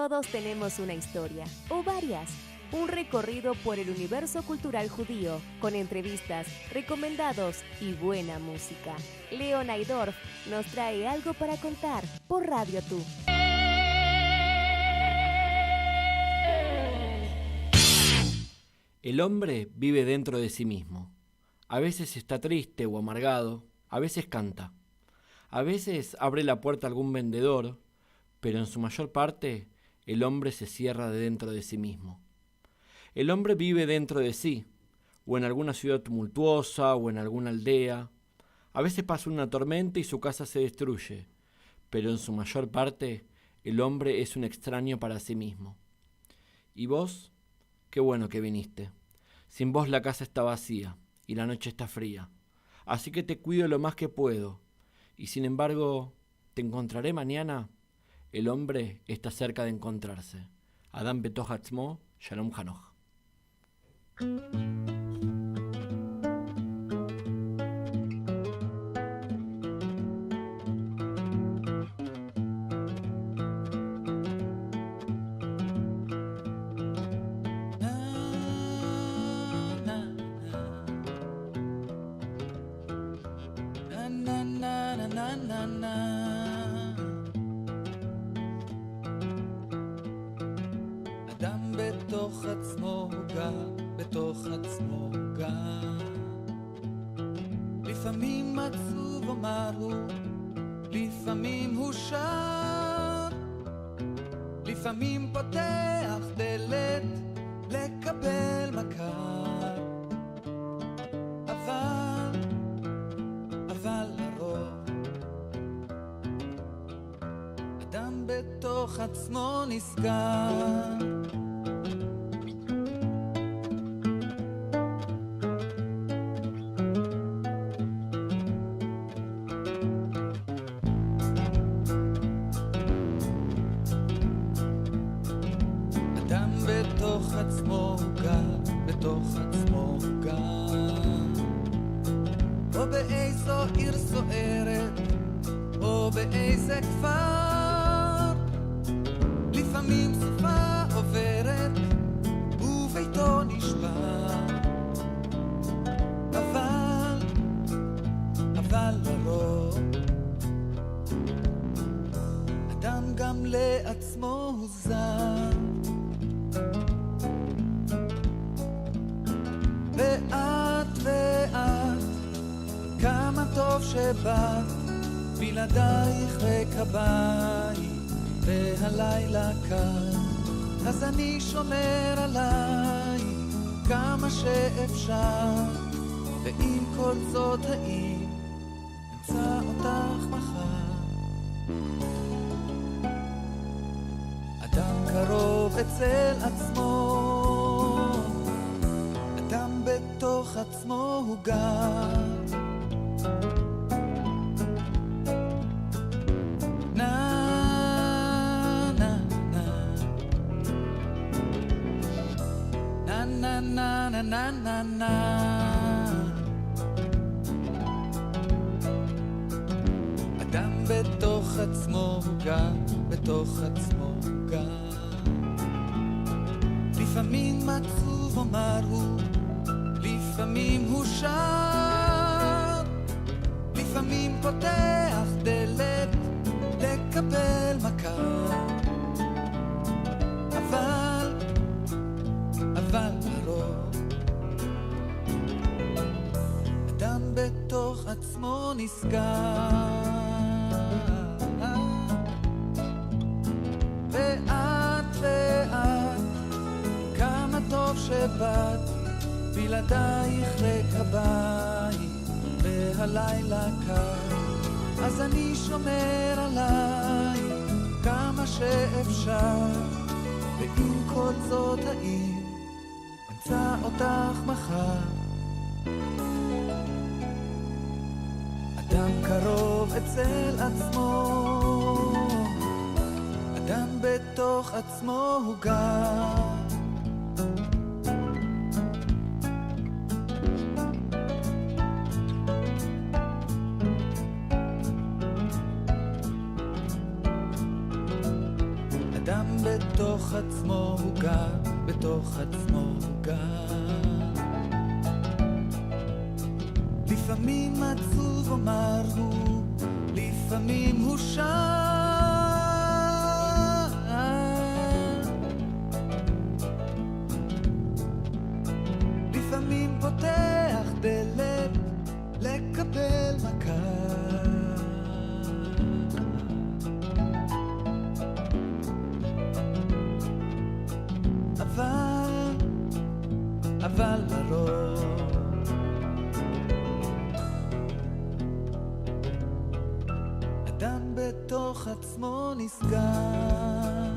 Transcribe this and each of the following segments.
Todos tenemos una historia, o varias. Un recorrido por el universo cultural judío, con entrevistas, recomendados y buena música. Leon Aidorf nos trae algo para contar por Radio Tú. El hombre vive dentro de sí mismo. A veces está triste o amargado, a veces canta. A veces abre la puerta a algún vendedor, pero en su mayor parte el hombre se cierra de dentro de sí mismo. El hombre vive dentro de sí, o en alguna ciudad tumultuosa, o en alguna aldea. A veces pasa una tormenta y su casa se destruye, pero en su mayor parte el hombre es un extraño para sí mismo. ¿Y vos? Qué bueno que viniste. Sin vos la casa está vacía y la noche está fría. Así que te cuido lo más que puedo. Y sin embargo, ¿te encontraré mañana? El hombre está cerca de encontrarse. Adam Betoch Atzmo, Shalom Hanoch. אדם בתוך עצמו הוא גר, בתוך עצמו הוא גר. לפעמים עצוב אומר הוא, לפעמים הוא שר. לפעמים פותח דלת לקבל מכר. אבל לרוב אדם בתוך עצמו נסגר. בתוך עצמו הוא גר, בתוך עצמו הוא גר. או באיזו עיר סוערת, או באיזה כפר. לפעמים סופה עוברת, וביתו נשבר. אבל לרוב, אדם גם לעצמו הוא זר. ואת, כמה טוב שבאת, בלעדייך ריק הבית, והלילה קר, אז אני שומר עליי כמה שאפשר, ועם כל זאת האם אמצא אותך מחר. אדם קרוב אצל עצמו, אדם בתוך עצמו הוא גר. אדם בתוך עצמו הוא גר, בתוך עצמו הוא גר. לפעמים עצוב אומר הוא, לפעמים הוא שר. לפעמים פותח דלת לקבל מכר. אבל לרוב אדם בתוך עצמו נסגר. ואת, כמה טוב שבאת, בלעדייך ריק הבית, והלילה קר, אז אני שומר עליי כמה שאפשר, ועם כל זאת האם אמצא אותך מחר. אדם קרוב אצל עצמו, אדם בתוך עצמו הוא גר. אדם בתוך עצמו הוא גר, בתוך עצמו הוא גר. לפעמים עצוב אומר הוא, לפעמים הוא שר. לפעמים פותח דלת לקבל מכה. אבל לרוב אדם בתוך עצמו נסגר.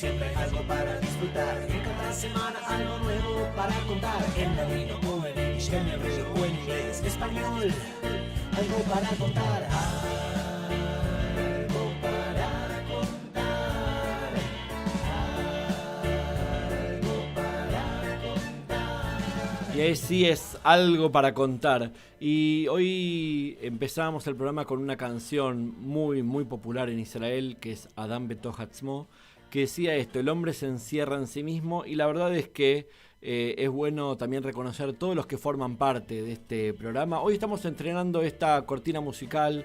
Siempre algo para disfrutar, en cada semana algo nuevo para contar. En latino o en hebreo o en inglés, español, algo para contar. Algo para contar. Algo para contar. Y sí es algo para contar. Y hoy empezamos el programa con una canción muy popular en Israel, que es Adam Betoch Atzmo, que decía esto: el hombre se encierra en sí mismo. Y la verdad es que es bueno también reconocer todos los que forman parte de este programa. Hoy estamos estrenando esta cortina musical,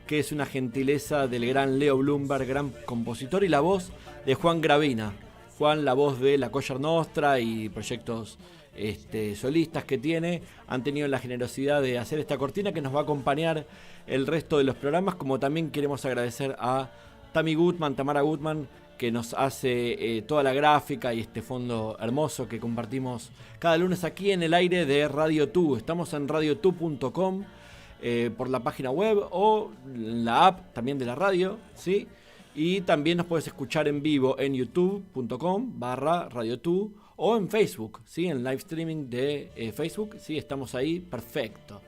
que es una gentileza del gran Leo Blumberg, gran compositor, y la voz de Juan Gravina. Juan, la voz de La Kosher Nostra y proyectos solistas que tiene, han tenido la generosidad de hacer esta cortina que nos va a acompañar el resto de los programas. Como también queremos agradecer a Tamara Gutman, que nos hace toda la gráfica y este fondo hermoso que compartimos cada lunes aquí en el aire de Radio Tu. Estamos en radiotu.com, por la página web o en la app también de la radio, ¿sí? Y también nos puedes escuchar en vivo en youtube.com/radiotu o en Facebook, ¿sí? En live streaming de Facebook, ¿sí? Estamos ahí, perfecto.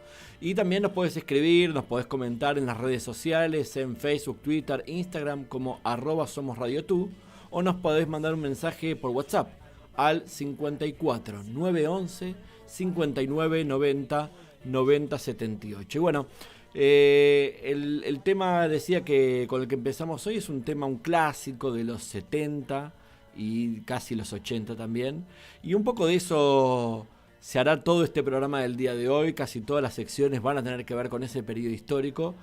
Y también nos puedes escribir, nos podés comentar en las redes sociales, en Facebook, Twitter, Instagram, como @somosradiotu, o nos podés mandar un mensaje por WhatsApp al 54 911 59 90 90 78. Y bueno, el tema, decía, que con el que empezamos hoy es un clásico de los 70 y casi los 80 también. Y un poco de eso se hará todo este programa del día de hoy. Casi todas las secciones van a tener que ver con ese periodo histórico.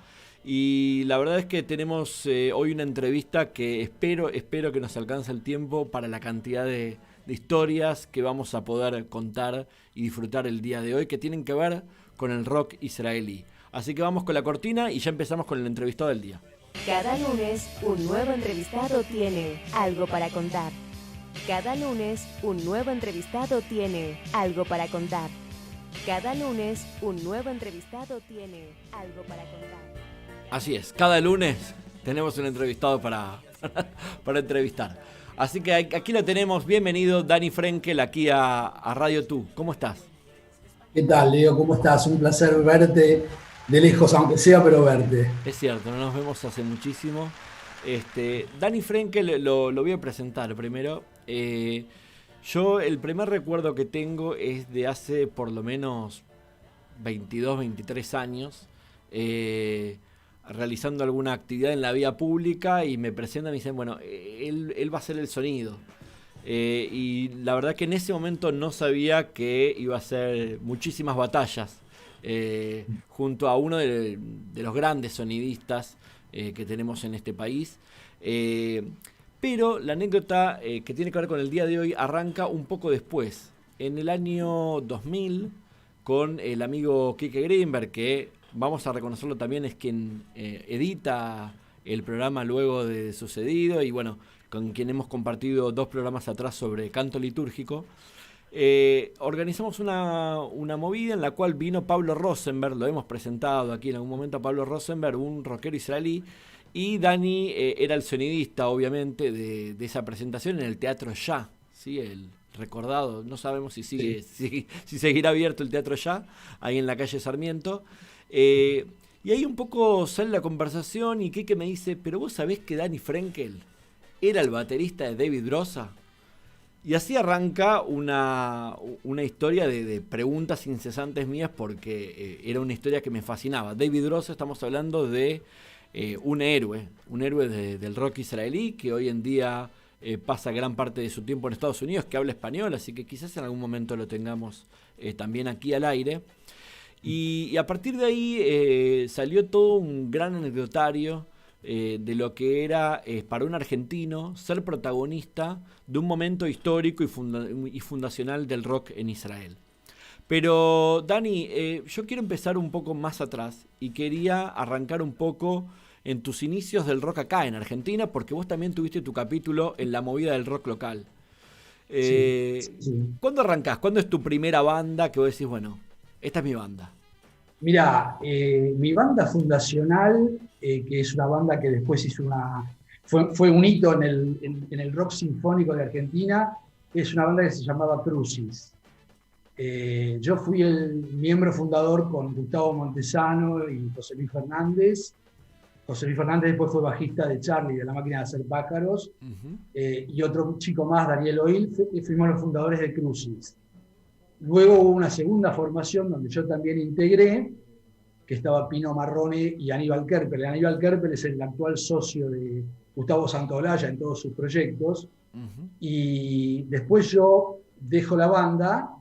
Y la verdad es que tenemos hoy una entrevista que espero que nos alcance el tiempo para la cantidad de historias que vamos a poder contar y disfrutar el día de hoy, que tienen que ver con el rock israelí. Así que vamos con la cortina y ya empezamos con el entrevistado del día. Cada lunes, un nuevo entrevistado tiene algo para contar. Cada lunes, un nuevo entrevistado tiene algo para contar. Cada lunes, un nuevo entrevistado tiene algo para contar. Así es, cada lunes tenemos un entrevistado para entrevistar. Así que aquí lo tenemos. Bienvenido, Dani Frenkel, aquí a Radio Tu. ¿Cómo estás? ¿Qué tal, Leo? ¿Cómo estás? Un placer verte de lejos, aunque sea, pero verte. Es cierto, no nos vemos hace muchísimo. Dani Frenkel lo voy a presentar primero. Yo el primer recuerdo que tengo es de hace por lo menos 22, 23 años, realizando alguna actividad en la vía pública, y me presentan y me dicen, bueno, él va a hacer el sonido. Y la verdad que en ese momento no sabía que iba a ser muchísimas batallas junto a uno de los grandes sonidistas que tenemos en este país. Pero la anécdota que tiene que ver con el día de hoy arranca un poco después, en el año 2000, con el amigo Kike Greenberg, que vamos a reconocerlo también, es quien edita el programa luego de sucedido y bueno, con quien hemos compartido 2 programas atrás sobre canto litúrgico. Organizamos una movida en la cual vino Pablo Rosenberg, lo hemos presentado aquí en algún momento a Pablo Rosenberg, un rockero israelí, y Dani era el sonidista, obviamente, de esa presentación en el Teatro Ya, ¿sí? El recordado, no sabemos si sigue, si seguirá abierto el Teatro Ya, ahí en la calle Sarmiento. Y ahí un poco sale la conversación y Keke me dice, pero vos sabés que Dani Frenkel era el baterista de David Broza. Y así arranca una historia de preguntas incesantes mías porque era una historia que me fascinaba. David Broza, estamos hablando de un héroe del rock israelí que hoy en día pasa gran parte de su tiempo en Estados Unidos, que habla español, así que quizás en algún momento lo tengamos también aquí al aire. Y a partir de ahí salió todo un gran anecdotario de lo que era para un argentino ser protagonista de un momento histórico y fundacional del rock en Israel. Pero Dani, yo quiero empezar un poco más atrás y quería arrancar un poco en tus inicios del rock acá en Argentina, porque vos también tuviste tu capítulo en la movida del rock local. Sí. ¿Cuándo arrancás? ¿Cuándo es tu primera banda que vos decís, bueno, esta es mi banda? Mira, mi banda fundacional, que es una banda que después fue un hito en el rock sinfónico de Argentina, es una banda que se llamaba Crucis. Yo fui el miembro fundador con Gustavo Montesano y José Luis Fernández. José Luis Fernández después fue bajista de Charlie, de La Máquina de Hacer Pájaros, y otro chico más, Daniel Oil, fuimos los fundadores de Crucis. Luego hubo una segunda formación donde yo también integré, que estaba Pino Marrone y Aníbal Kerpel. Aníbal Kerpel es el actual socio de Gustavo Santaolalla en todos sus proyectos. Y después yo dejo la banda,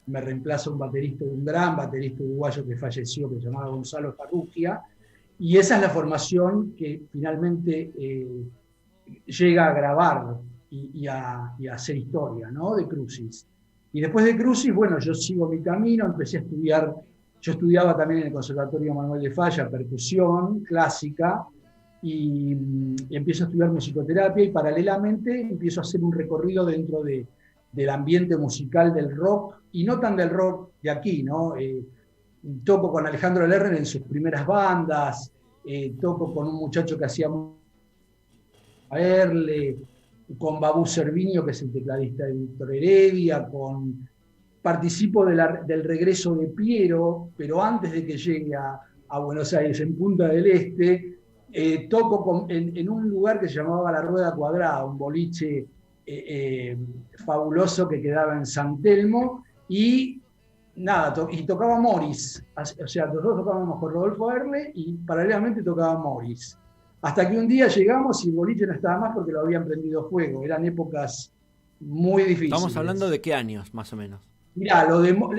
me reemplaza un gran baterista uruguayo que falleció, que se llamaba Gonzalo Farrugia, y esa es la formación que finalmente llega a grabar y a hacer historia, ¿no? De Crucis. Y después de Crucis, bueno, yo sigo mi camino, empecé a estudiar, yo estudiaba también en el Conservatorio Manuel de Falla, percusión clásica, y empiezo a estudiar musicoterapia y paralelamente empiezo a hacer un recorrido dentro del ambiente musical del rock, y no tan del rock de aquí, ¿no? Toco con Alejandro Lerner en sus primeras bandas, toco con un muchacho que hacía a Erle, con Babú Cerviño, que es el tecladista de Víctor Heredia, participo del regreso de Piero, pero antes de que llegue a Buenos Aires, en Punta del Este, toco en un lugar que se llamaba La Rueda Cuadrada, un boliche fabuloso que quedaba en San Telmo, y tocaba Morris, o sea, nosotros tocábamos con Rodolfo Erle y paralelamente tocaba Morris. Hasta que un día llegamos y el boliche no estaba más porque lo habían prendido fuego. Eran épocas muy difíciles. ¿Estamos hablando de qué años, más o menos? Mirá,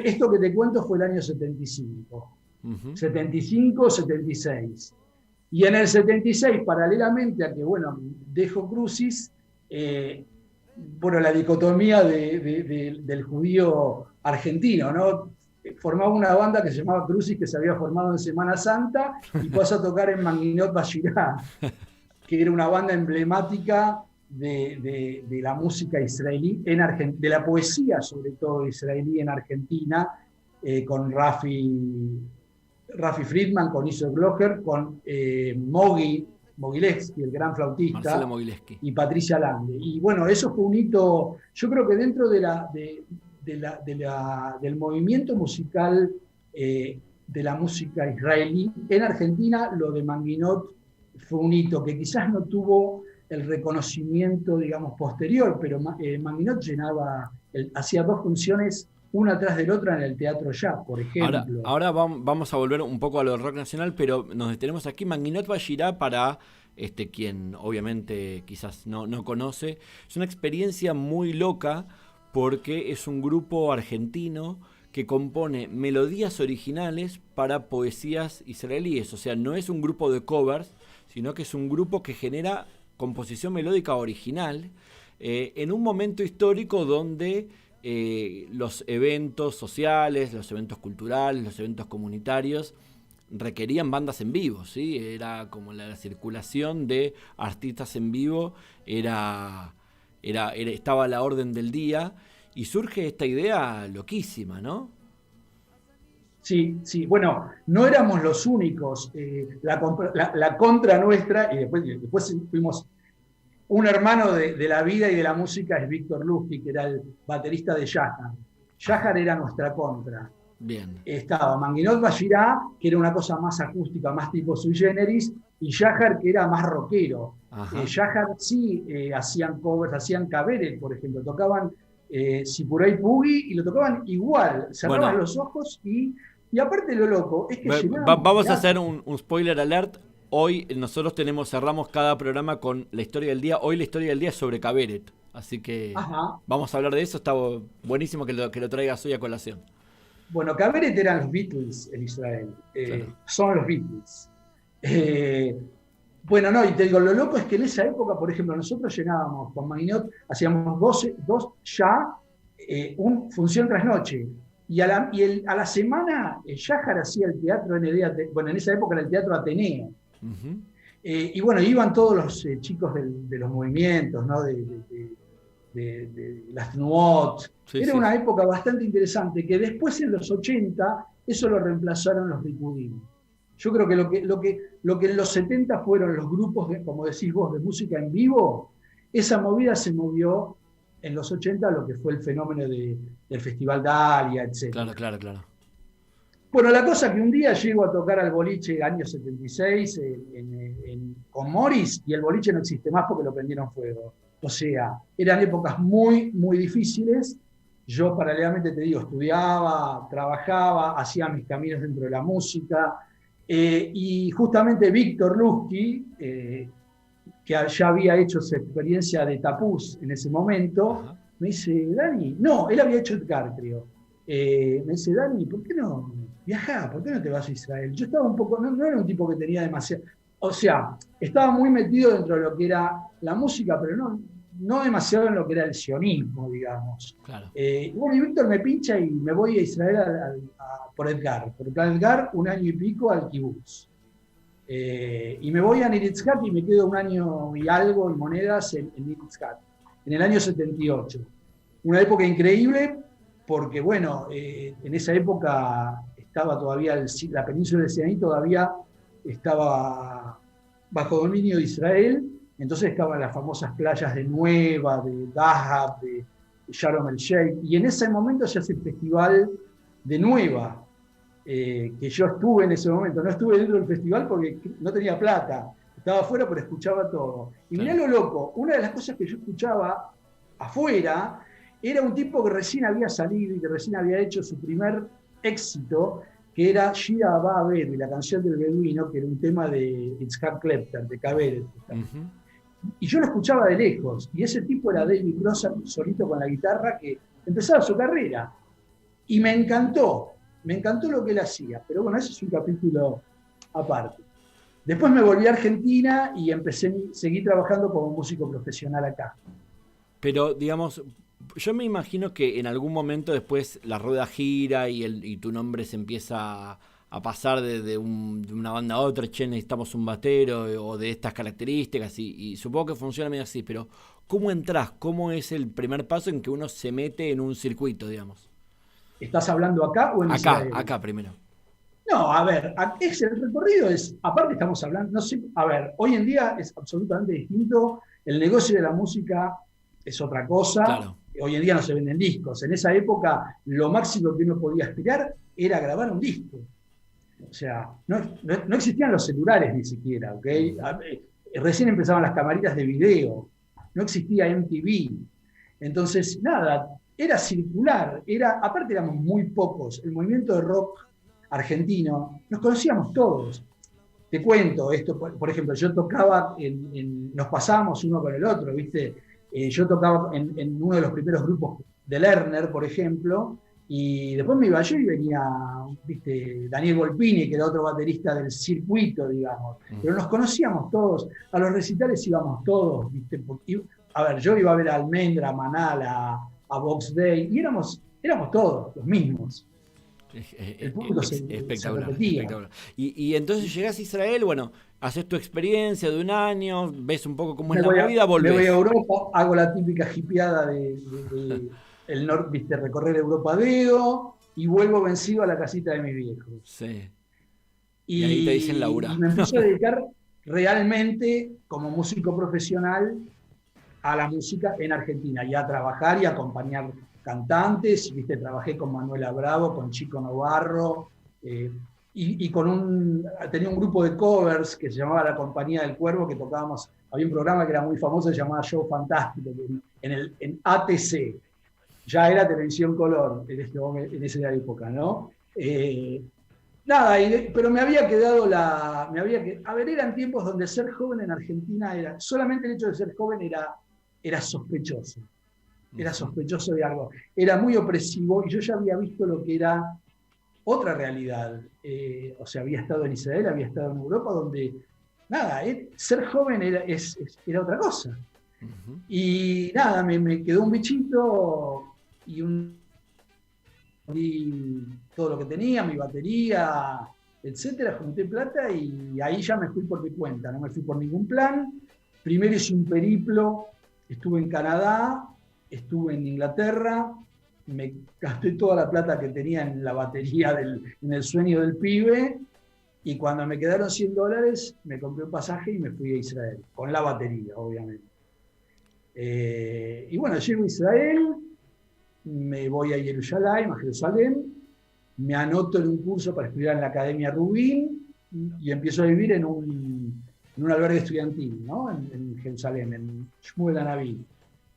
esto que te cuento fue el año 75. 75, 76. Y en el 76, paralelamente a que, bueno, dejo Crucis, la dicotomía del judío argentino, ¿no? Formaba una banda que se llamaba Crucis, que se había formado en Semana Santa, y pasó a tocar en Manguinot Bashirá, que era una banda emblemática de la música israelí, de la poesía sobre todo israelí en Argentina, con Rafi Friedman, con Iso Glocher, con Mogilevsky, el gran flautista, y Patricia Lande. Y bueno, eso fue un hito, yo creo que dentro del movimiento musical de la música israelí en Argentina, lo de Manguinot fue un hito que quizás no tuvo el reconocimiento, digamos, posterior, pero Manguinot hacía 2 funciones una tras de la otra en el Teatro Ya, por ejemplo. Ahora vamos a volver un poco a lo del rock nacional, pero nos detenemos aquí. Manguinot Bashirá, para quien obviamente quizás no conoce, es una experiencia muy loca, porque es un grupo argentino que compone melodías originales para poesías israelíes. O sea, no es un grupo de covers, sino que es un grupo que genera composición melódica original en un momento histórico donde los eventos sociales, los eventos culturales, los eventos comunitarios requerían bandas en vivo, ¿sí? Era como la circulación de artistas en vivo, estaba a la orden del día, y surge esta idea loquísima, ¿no? Sí, sí, bueno, no éramos los únicos, la contra nuestra, y después fuimos, un hermano de la vida y de la música es Víctor Lusky, que era el baterista de Yahar. Yahar era nuestra contra. Bien. Estaba Manguinot Bashirá, que era una cosa más acústica, más tipo sui generis, y Yahar, que era más rockero. Yahar sí hacían covers, hacían Cabaret, por ejemplo, tocaban Sipurey Pugi y lo tocaban igual, cerraban los ojos y aparte lo loco es que vamos a hacer un spoiler alert. Hoy nosotros cerramos cada programa con la historia del día. Hoy la historia del día es sobre Cabaret, así que vamos a hablar de eso. Está buenísimo que lo traigas hoy a colación. Bueno, Cabaret eran los Beatles en Israel, claro. Son los Beatles. Bueno, no, y te digo, lo loco es que en esa época, por ejemplo, nosotros llenábamos con Manguinot, hacíamos dos ya, función tras noche. Y a la semana, Yahar hacía el teatro ND, bueno, en esa época era el teatro Ateneo. Uh-huh. Y bueno, iban todos los chicos de los movimientos, ¿no? de las Nuot. Sí, era una época bastante interesante, que después en los 80, eso lo reemplazaron los Rikudim. Yo creo que lo que en los 70 fueron los grupos, como decís vos, de música en vivo, esa movida se movió en los 80 lo que fue el fenómeno del Festival Dalia, etc. Claro. Bueno, la cosa que un día llego a tocar al boliche año 76 con Morris, y el boliche no existe más porque lo prendieron fuego. O sea, eran épocas muy, muy difíciles. Yo paralelamente, te digo, estudiaba, trabajaba, hacía mis caminos dentro de la música. Y justamente Víctor Lusky, que ya había hecho su experiencia de Tapuz en ese momento, me dice, Dani, no, él había hecho Edgar, creo. Me dice, Dani, ¿por qué no viajás? ¿Por qué no te vas a Israel? Yo estaba un poco, no era un tipo que tenía demasiado, o sea, estaba muy metido dentro de lo que era la música, pero no demasiado en lo que era el sionismo, digamos. Claro. Bueno, y Víctor me pincha y me voy a Israel por Edgar. Por Edgar, 1 año y pico al kibutz. Y me voy a Niritzkat y me quedo 1 año y algo en monedas en Niritzkat, en el año 78. Una época increíble porque, bueno, en esa época estaba todavía la península de Sinaí todavía estaba bajo dominio de Israel, entonces estaban las famosas playas de Nueva, de Dahab, de Sharm el Sheikh, y en ese momento se hace el festival de Nueva, que yo estuve en ese momento, no estuve dentro del festival porque no tenía plata, estaba afuera pero escuchaba todo. Y mirá lo loco, una de las cosas que yo escuchaba afuera era un tipo que recién había salido y que recién había hecho su primer éxito, que era Shira Abba Bedu, la canción del beduino, que era un tema de Itzhak Klepter, de Cabaret. Uh-huh. Y yo lo escuchaba de lejos, y ese tipo era David Crossan, solito con la guitarra, que empezaba su carrera. Y me encantó lo que él hacía, pero bueno, ese es un capítulo aparte. Después me volví a Argentina y seguí trabajando como músico profesional acá. Pero, digamos, yo me imagino que en algún momento después la rueda gira y tu nombre se empieza a pasar de una banda a otra, necesitamos un batero o de estas características y supongo que funciona medio así, pero ¿cómo entras? ¿Cómo es el primer paso en que uno se mete en un circuito, digamos? ¿Estás hablando acá o en Israel? Acá primero. No, a ver, el recorrido es, aparte estamos hablando, no sé, a ver, hoy en día es absolutamente distinto, el negocio de la música es otra cosa. Claro. Hoy en día no se venden discos. En esa época, lo máximo que uno podía aspirar era grabar un disco. O sea, no existían los celulares ni siquiera, ¿ok? Recién empezaban las camaritas de video. No existía MTV. Entonces, nada, era circular. Aparte éramos muy pocos. El movimiento de rock argentino, nos conocíamos todos. Te cuento esto, por ejemplo, yo tocaba, nos pasábamos uno con el otro, ¿viste? Yo tocaba en uno de los primeros grupos de Lerner, por ejemplo, y después me iba yo y venía, ¿viste? Daniel Volpini, que era otro baterista del circuito, digamos. Pero nos conocíamos todos, a los recitales íbamos todos, ¿viste? A ver, yo iba a ver a Almendra, a Manal, a Box Day, y éramos todos los mismos. El público se Espectacular, repetía. espectacular. Y entonces llegás a Israel, bueno, haces tu experiencia de un año, ves un poco cómo es la movida, Me volvés. voy a Europa, hago la típica hipiada de el norte, viste, recorrer Europa a dedo, y vuelvo vencido a la casita de mis viejos. Sí. Y ahí te dicen laburá. Y me empecé a dedicar realmente como músico profesional a la música en Argentina, y a trabajar y a acompañar cantantes, viste, trabajé con Manuela Bravo, con Chico Novarro, y tenía un grupo de covers que se llamaba La Compañía del Cuervo, que tocábamos, había un programa que era muy famoso, se llamaba Show Fantástico, en ATC, ya era televisión color en esa época, ¿no? Nada, pero me había quedado a ver, eran tiempos donde ser joven en Argentina solamente el hecho de ser joven era sospechoso. Era sospechoso de algo. Era muy opresivo, y yo ya había visto lo que era otra realidad. O sea, había estado en Israel, había estado en Europa, donde, nada, ser joven era otra cosa. Y nada, me quedó un bichito y todo lo que tenía, mi batería, etcétera, junté plata y ahí ya me fui por mi cuenta, no me fui por ningún plan. Primero hice un periplo, estuve en Canadá, estuve en Inglaterra, me gasté toda la plata que tenía en la batería en el sueño del pibe, y cuando me quedaron $100 me compré un pasaje y me fui a Israel, con la batería, obviamente. Y bueno, llego a Israel, me voy a Jerusalén, me anoto en un curso para estudiar en la Academia Rubin y empiezo a vivir en un albergue estudiantil, ¿no? En Jerusalén, en Shmuel Anaví.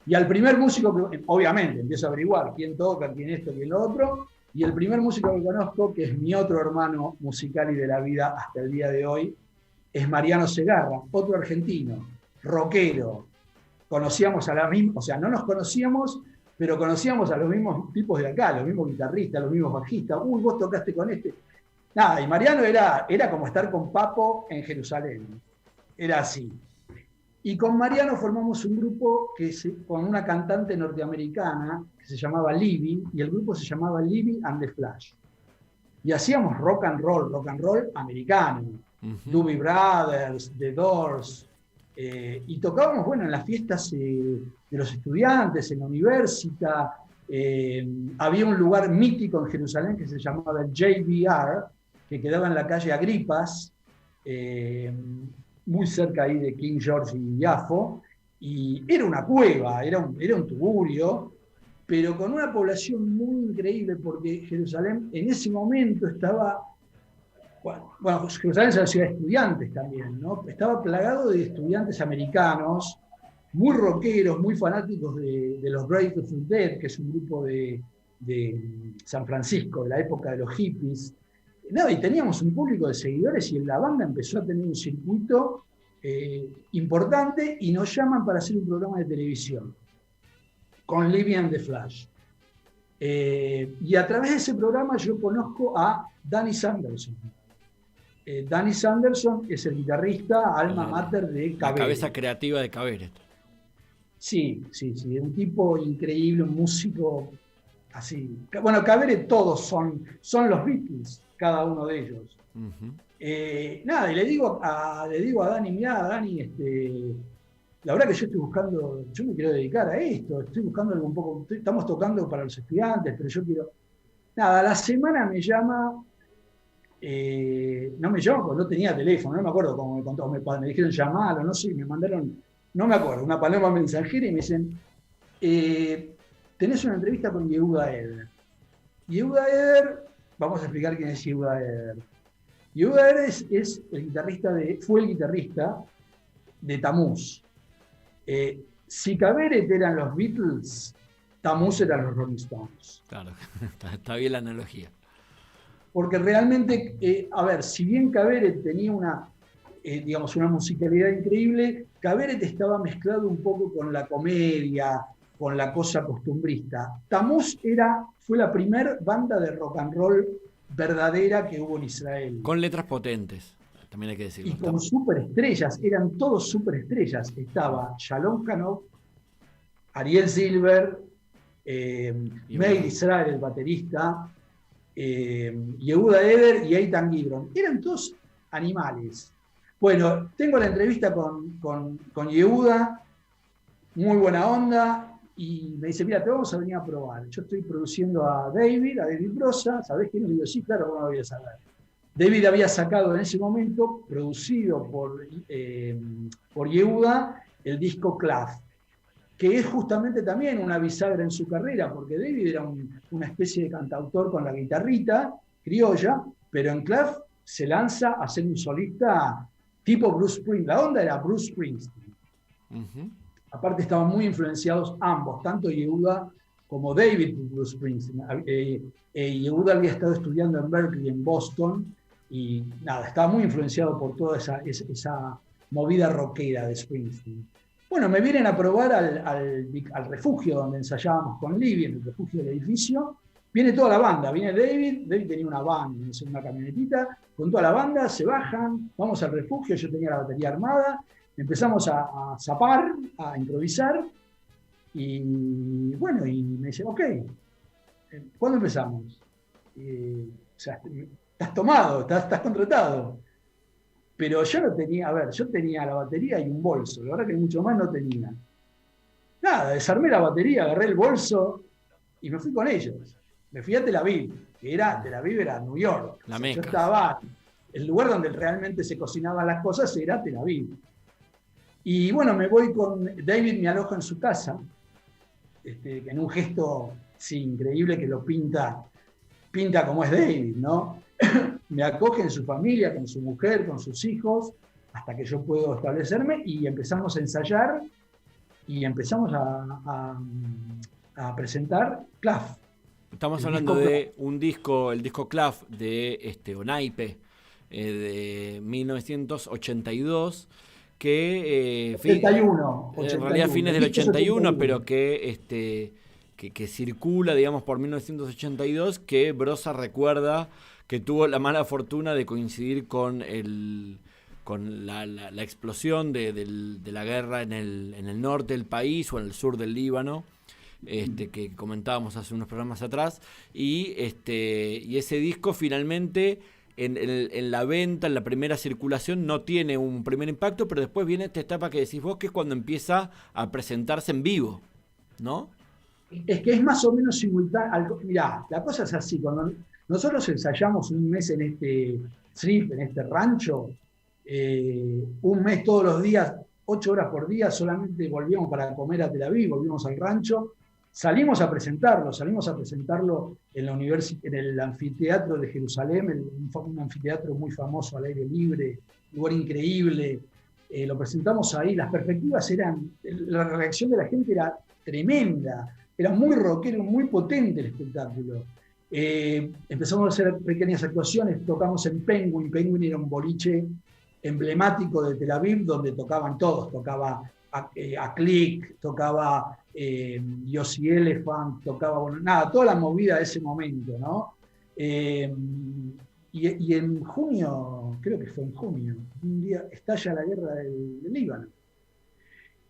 Y al primer músico que, obviamente, empiezo a averiguar quién toca, quién esto, quién lo otro, y el primer músico que conozco, que es mi otro hermano musical y de la vida hasta el día de hoy, es Mariano Segarra, otro argentino, rockero. Conocíamos a la misma, o sea, no nos conocíamos, pero conocíamos a los mismos tipos de acá, los mismos guitarristas, los mismos bajistas. Uy, vos tocaste con este. Nada, y Mariano era como estar con Papo en Jerusalén. Era así. Y con Mariano formamos un grupo con una cantante norteamericana que se llamaba Libby, y el grupo se llamaba Libby and the Flash. Y hacíamos rock and roll americano. Doobie Brothers, The Doors, y tocábamos, bueno, en las fiestas de los estudiantes, en la universidad. Había un lugar mítico en Jerusalén que se llamaba el JBR, que quedaba en la calle Agripas, muy cerca ahí de King George y Yafo, y era una cueva, era un tugurio, pero con una población muy increíble, porque Jerusalén en ese momento estaba, bueno, Jerusalén es la ciudad de estudiantes también, ¿no? Estaba plagado de estudiantes americanos, muy rockeros, muy fanáticos de los Grateful Dead, que es un grupo de San Francisco, de la época de los hippies. Nada, y teníamos un público de seguidores, y la banda empezó a tener un circuito importante, y nos llaman para hacer un programa de televisión con Libby and the Flash. Y a través de ese programa yo conozco a Danny Sanderson. Danny Sanderson es el guitarrista alma mater de Cabaret. La cabeza creativa de Cabaret. Sí, un tipo increíble, un músico así. Bueno, Cabaret todos son los Beatles, cada uno de ellos. Nada, y le digo a Dani, mirá, Dani, la verdad que yo me quiero dedicar a esto, estoy buscando algo un poco, estamos tocando para los estudiantes, pero yo quiero... Nada, a la semana me llama, no me llama porque no tenía teléfono, no me acuerdo cómo me contó, me dijeron llamarlo, no sé, me mandaron, no me acuerdo, una paloma mensajera, y me dicen, tenés una entrevista con Yehuda Eder. Yehuda Eder, vamos a explicar quién es Yehuda Eder. Yehuda Eder fue el guitarrista de Tammuz. Si Cabaret eran los Beatles, Tammuz eran los Rolling Stones. Claro, está bien la analogía. Porque realmente, a ver, si bien Cabaret tenía una musicalidad increíble, Cabaret estaba mezclado un poco con la comedia, con la cosa costumbrista. Tammuz fue la primer banda de rock and roll verdadera que hubo en Israel. Con letras potentes, también hay que decirlo. Y con superestrellas, eran todos superestrellas. Estaba Shalom Hanov, Ariel Silver, Meir Israel, el baterista, Yehuda Eder y Eitan Gibron. Eran todos animales. Bueno, tengo la entrevista con Yehuda, muy buena onda, y me dice, mira, te vamos a venir a probar. Yo estoy produciendo a David Brosa, ¿sabés quién es? Y digo, sí, claro, ¿cómo lo voy a saber? David había sacado en ese momento, producido por Yehuda, el disco Clav, que es justamente también una bisagra en su carrera, porque David era una especie de cantautor con la guitarrita criolla, pero en Clav se lanza a ser un solista tipo Bruce Springsteen. La onda era Bruce Springsteen. Uh-huh. Aparte estaban muy influenciados ambos, tanto Yehuda como David por Bruce Springsteen. Yehuda había estado estudiando en Berkeley, en Boston, y nada, estaba muy influenciado por toda esa movida rockera de Springsteen. Bueno, me vienen a probar al refugio donde ensayábamos con Libby, en el refugio del edificio. Viene toda la banda, viene David tenía una van, una camionetita, con toda la banda, se bajan, vamos al refugio, yo tenía la batería armada, empezamos a zapar, a improvisar, y bueno, y me dice, ok, ¿cuándo empezamos? O sea, estás tomado, estás contratado. Pero yo no tenía, yo tenía la batería y un bolso, la verdad que mucho más no tenía. Nada, desarmé la batería, agarré el bolso y me fui con ellos. Me fui a Tel Aviv, Tel Aviv era New York. La Meca. Yo estaba, el lugar donde realmente se cocinaban las cosas era Tel Aviv. Y bueno, me voy con David, me aloja en su casa, en un gesto increíble que lo pinta como es David, ¿no? Me acoge en su familia, con su mujer, con sus hijos, hasta que yo puedo establecerme, y empezamos a ensayar y empezamos a presentar Clav. Estamos hablando de un disco, el disco Clav de Onaipe, de 1982, que 81, en realidad fines del 81, pero que circula, digamos, por 1982, que Brosa recuerda que tuvo la mala fortuna de coincidir con la explosión de la guerra en el norte del país o en el sur del Líbano, que comentábamos hace unos programas atrás, y ese disco finalmente en la venta, en la primera circulación, no tiene un primer impacto, pero después viene esta etapa que decís vos, que es cuando empieza a presentarse en vivo, ¿no? Es que es más o menos simultáneo. Mirá, la cosa es así, cuando nosotros ensayamos un mes en este trip, en este rancho, un mes todos los días, 8 horas por día, solamente volvíamos para comer a Tel Aviv, volvíamos al rancho, salimos a presentarlo en el anfiteatro de Jerusalén, un anfiteatro muy famoso al aire libre, lugar increíble, lo presentamos ahí, las perspectivas la reacción de la gente era tremenda, era muy rockero, muy potente el espectáculo. Empezamos a hacer pequeñas actuaciones, tocamos en Penguin. Penguin era un boliche emblemático de Tel Aviv donde tocaban todos, tocaba a Click, tocaba Yossi Elephant, tocaba, toda la movida de ese momento, ¿no? Y en junio, creo que fue en junio, un día estalla la guerra del Líbano.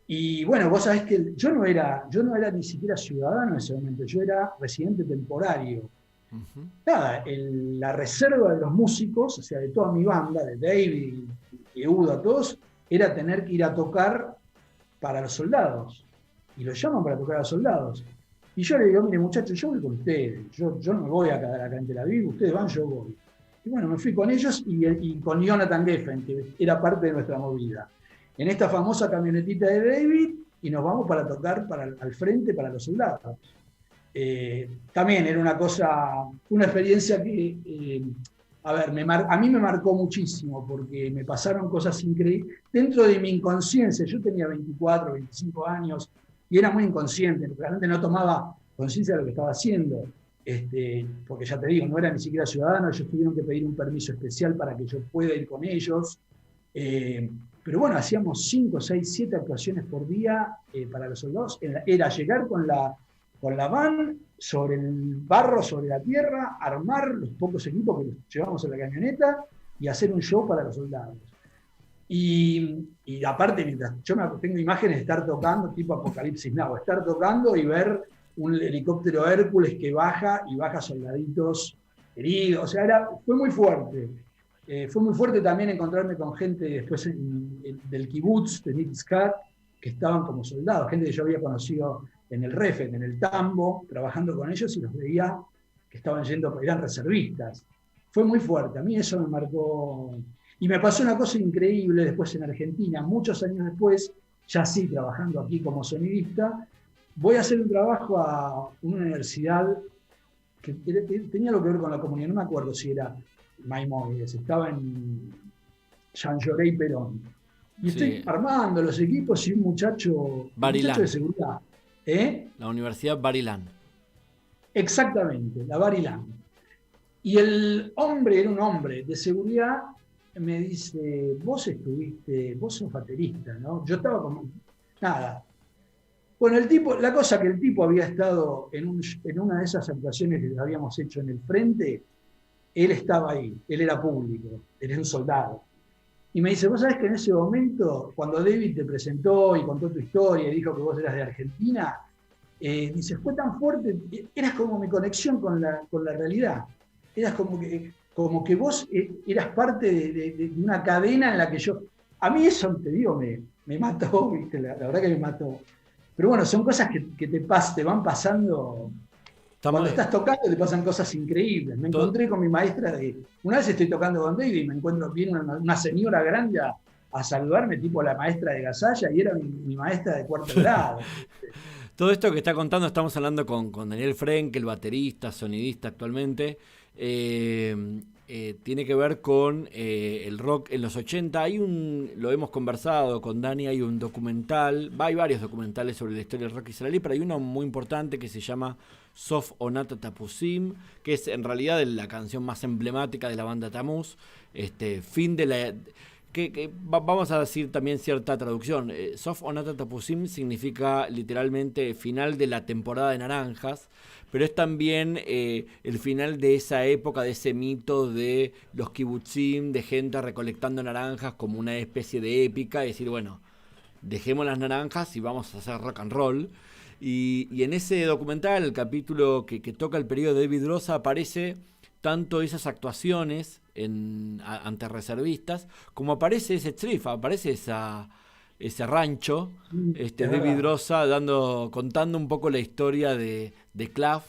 Y bueno, vos sabés que yo no era ni siquiera ciudadano en ese momento, yo era residente temporario. Uh-huh. Nada, la reserva de los músicos, o sea, de toda mi banda, de David, Yehuda, todos, era tener que ir a tocar para los soldados. Y los llaman para tocar a los soldados. Y yo le digo, mire muchachos, yo voy con ustedes, yo no me voy a quedar acá en Tel Aviv, ustedes van, yo voy. Y bueno, me fui con ellos y con Jonathan Geffen, que era parte de nuestra movida, en esta famosa camionetita de David, y nos vamos para tocar al frente para los soldados. También era una experiencia que, a mí me marcó muchísimo, porque me pasaron cosas increíbles. Dentro de mi inconsciencia, yo tenía 24, 25 años, y era muy inconsciente, realmente no tomaba conciencia de lo que estaba haciendo, porque ya te digo, no era ni siquiera ciudadano, ellos tuvieron que pedir un permiso especial para que yo pueda ir con ellos. Pero bueno, hacíamos 5, 6, 7 actuaciones por día para los soldados. Era llegar con la van sobre el barro, sobre la tierra, armar los pocos equipos que los llevamos en la camioneta y hacer un show para los soldados. Y aparte, mientras yo tengo imágenes de estar tocando, tipo Apocalipsis Now, estar tocando y ver un helicóptero Hércules que baja soldaditos herido, o sea, fue muy fuerte. Fue muy fuerte también encontrarme con gente después del kibutz, de Nitzkat, que estaban como soldados, gente que yo había conocido en el Refet, en el Tambo, trabajando con ellos y los veía que estaban yendo, eran reservistas. Fue muy fuerte, a mí eso me marcó. Y me pasó una cosa increíble después en Argentina, muchos años después, ya sí, trabajando aquí como sonidista, voy a hacer un trabajo a una universidad que tenía algo que ver con la comunidad, no me acuerdo si era Maimónides, estaba en Jean Lloré Perón. Y estoy Sí. armando los equipos y un muchacho de seguridad. La Universidad Barilán. Exactamente, la Barilán. Y el hombre, era un hombre de seguridad, me dice, vos sos baterista, ¿no? Yo estaba como, nada. Bueno, la cosa que el tipo había estado en una de esas actuaciones que habíamos hecho en el frente, él estaba ahí, él era público, él era un soldado. Y me dice, vos sabés que en ese momento, cuando David te presentó y contó tu historia y dijo que vos eras de Argentina, dice, fue tan fuerte, eras como mi conexión con la realidad. Eras como que vos eras parte de una cadena en la que yo... A mí eso, te digo, me mató, ¿viste? La verdad que me mató. Pero bueno, son cosas que te van pasando... Cuando estás tocando te pasan cosas increíbles. Me encontré con mi maestra una vez estoy tocando con David y me encuentro, viene una señora grande a saludarme, tipo la maestra de Gasalla, y era mi maestra de cuarto grado. Todo esto que está contando, estamos hablando con Daniel Frenk, el baterista, sonidista actualmente, tiene que ver con el rock en los 80. Lo hemos conversado con Dani, hay un documental, hay varios documentales sobre la historia del rock israelí, pero hay uno muy importante que se llama Sof Onat Tapusim, que es en realidad la canción más emblemática de la banda Tamuz, fin de la... vamos a decir también cierta traducción. Sof Onat Tapusim significa literalmente final de la temporada de naranjas, pero es también el final de esa época, de ese mito de los kibutzim, de gente recolectando naranjas como una especie de épica, y decir, bueno, dejemos las naranjas y vamos a hacer rock and roll. Y en ese documental, el capítulo que toca el periodo de David Rosa, aparece tanto esas actuaciones ante reservistas, como aparece ese tzrif, aparece ese rancho, David Rosa contando un poco la historia de Clav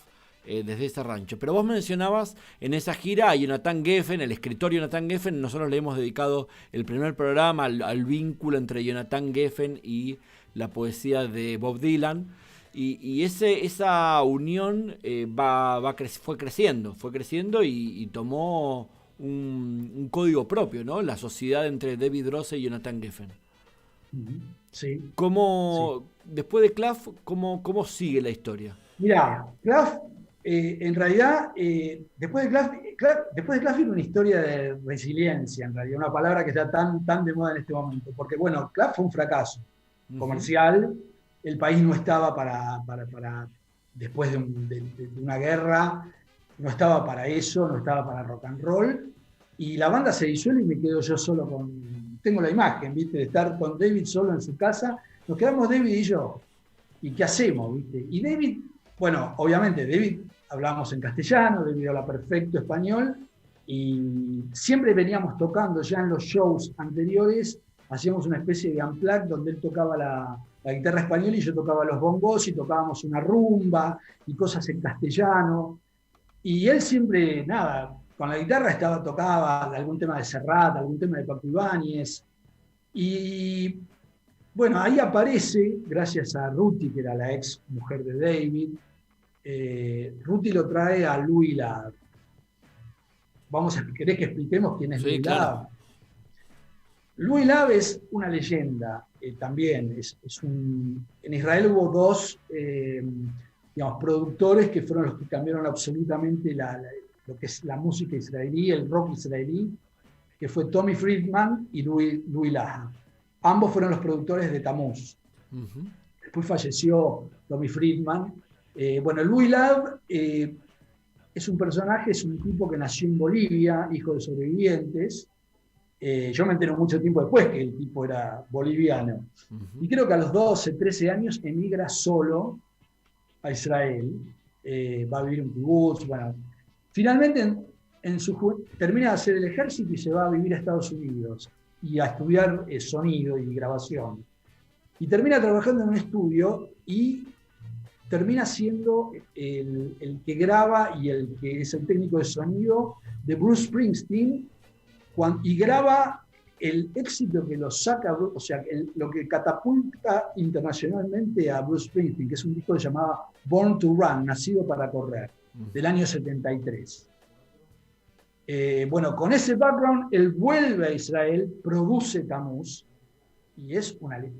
desde ese rancho. Pero vos mencionabas en esa gira a Jonathan Geffen, el escritor Jonathan Geffen. Nosotros le hemos dedicado el primer programa al vínculo entre Jonathan Geffen y la poesía de Bob Dylan. Y esa unión fue creciendo y tomó un código propio, ¿no? La sociedad entre David Rosa y Jonathan Geffen. Sí. Después de Clav, ¿cómo sigue la historia? Mirá, Clav, en realidad, después de Clav viene una historia de resiliencia, en realidad, una palabra que está tan de moda en este momento, porque bueno, Clav fue un fracaso comercial. El país no estaba para después de una guerra, no estaba para eso, no estaba para rock and roll, y la banda se disuelve y me quedo yo solo tengo la imagen, ¿viste? De estar con David solo en su casa, nos quedamos David y yo, ¿y qué hacemos, viste? Y David, bueno, obviamente David hablábamos en castellano, David habla perfecto español, y siempre veníamos tocando ya en los shows anteriores, hacíamos una especie de unplugged donde él tocaba la guitarra española y yo tocaba los bongos y tocábamos una rumba y cosas en castellano. Y él siempre, nada, con la guitarra tocaba algún tema de Serrat, algún tema de Paco Ibáñez. Y bueno, ahí aparece, gracias a Ruti, que era la ex mujer de David, Ruti lo trae a Louis Lab. ¿Querés que expliquemos quién es Louis Lab? Claro. Louis Lab es una leyenda también. En Israel hubo dos productores que fueron los que cambiaron absolutamente lo que es la música israelí, el rock israelí, que fue Tommy Friedman y Louis Lab. Ambos fueron los productores de Tamuz. Después falleció Tommy Friedman. Louis Lab es un personaje, es un tipo que nació en Bolivia, hijo de sobrevivientes. Yo me entero mucho tiempo después que el tipo era boliviano. Y creo que a los 12, 13 años emigra solo a Israel. Va a vivir en kibutz. Bueno, finalmente termina de hacer el ejército y se va a vivir a Estados Unidos y a estudiar sonido y grabación. Y termina trabajando en un estudio y termina siendo el que graba y el que es el técnico de sonido de Bruce Springsteen, y graba el éxito que lo saca, o sea, lo que catapulta internacionalmente a Bruce Springsteen, que es un disco que se llamaba Born to Run, Nacido para Correr, del año 73. Bueno, con ese background, él vuelve a Israel, produce Tammuz, y es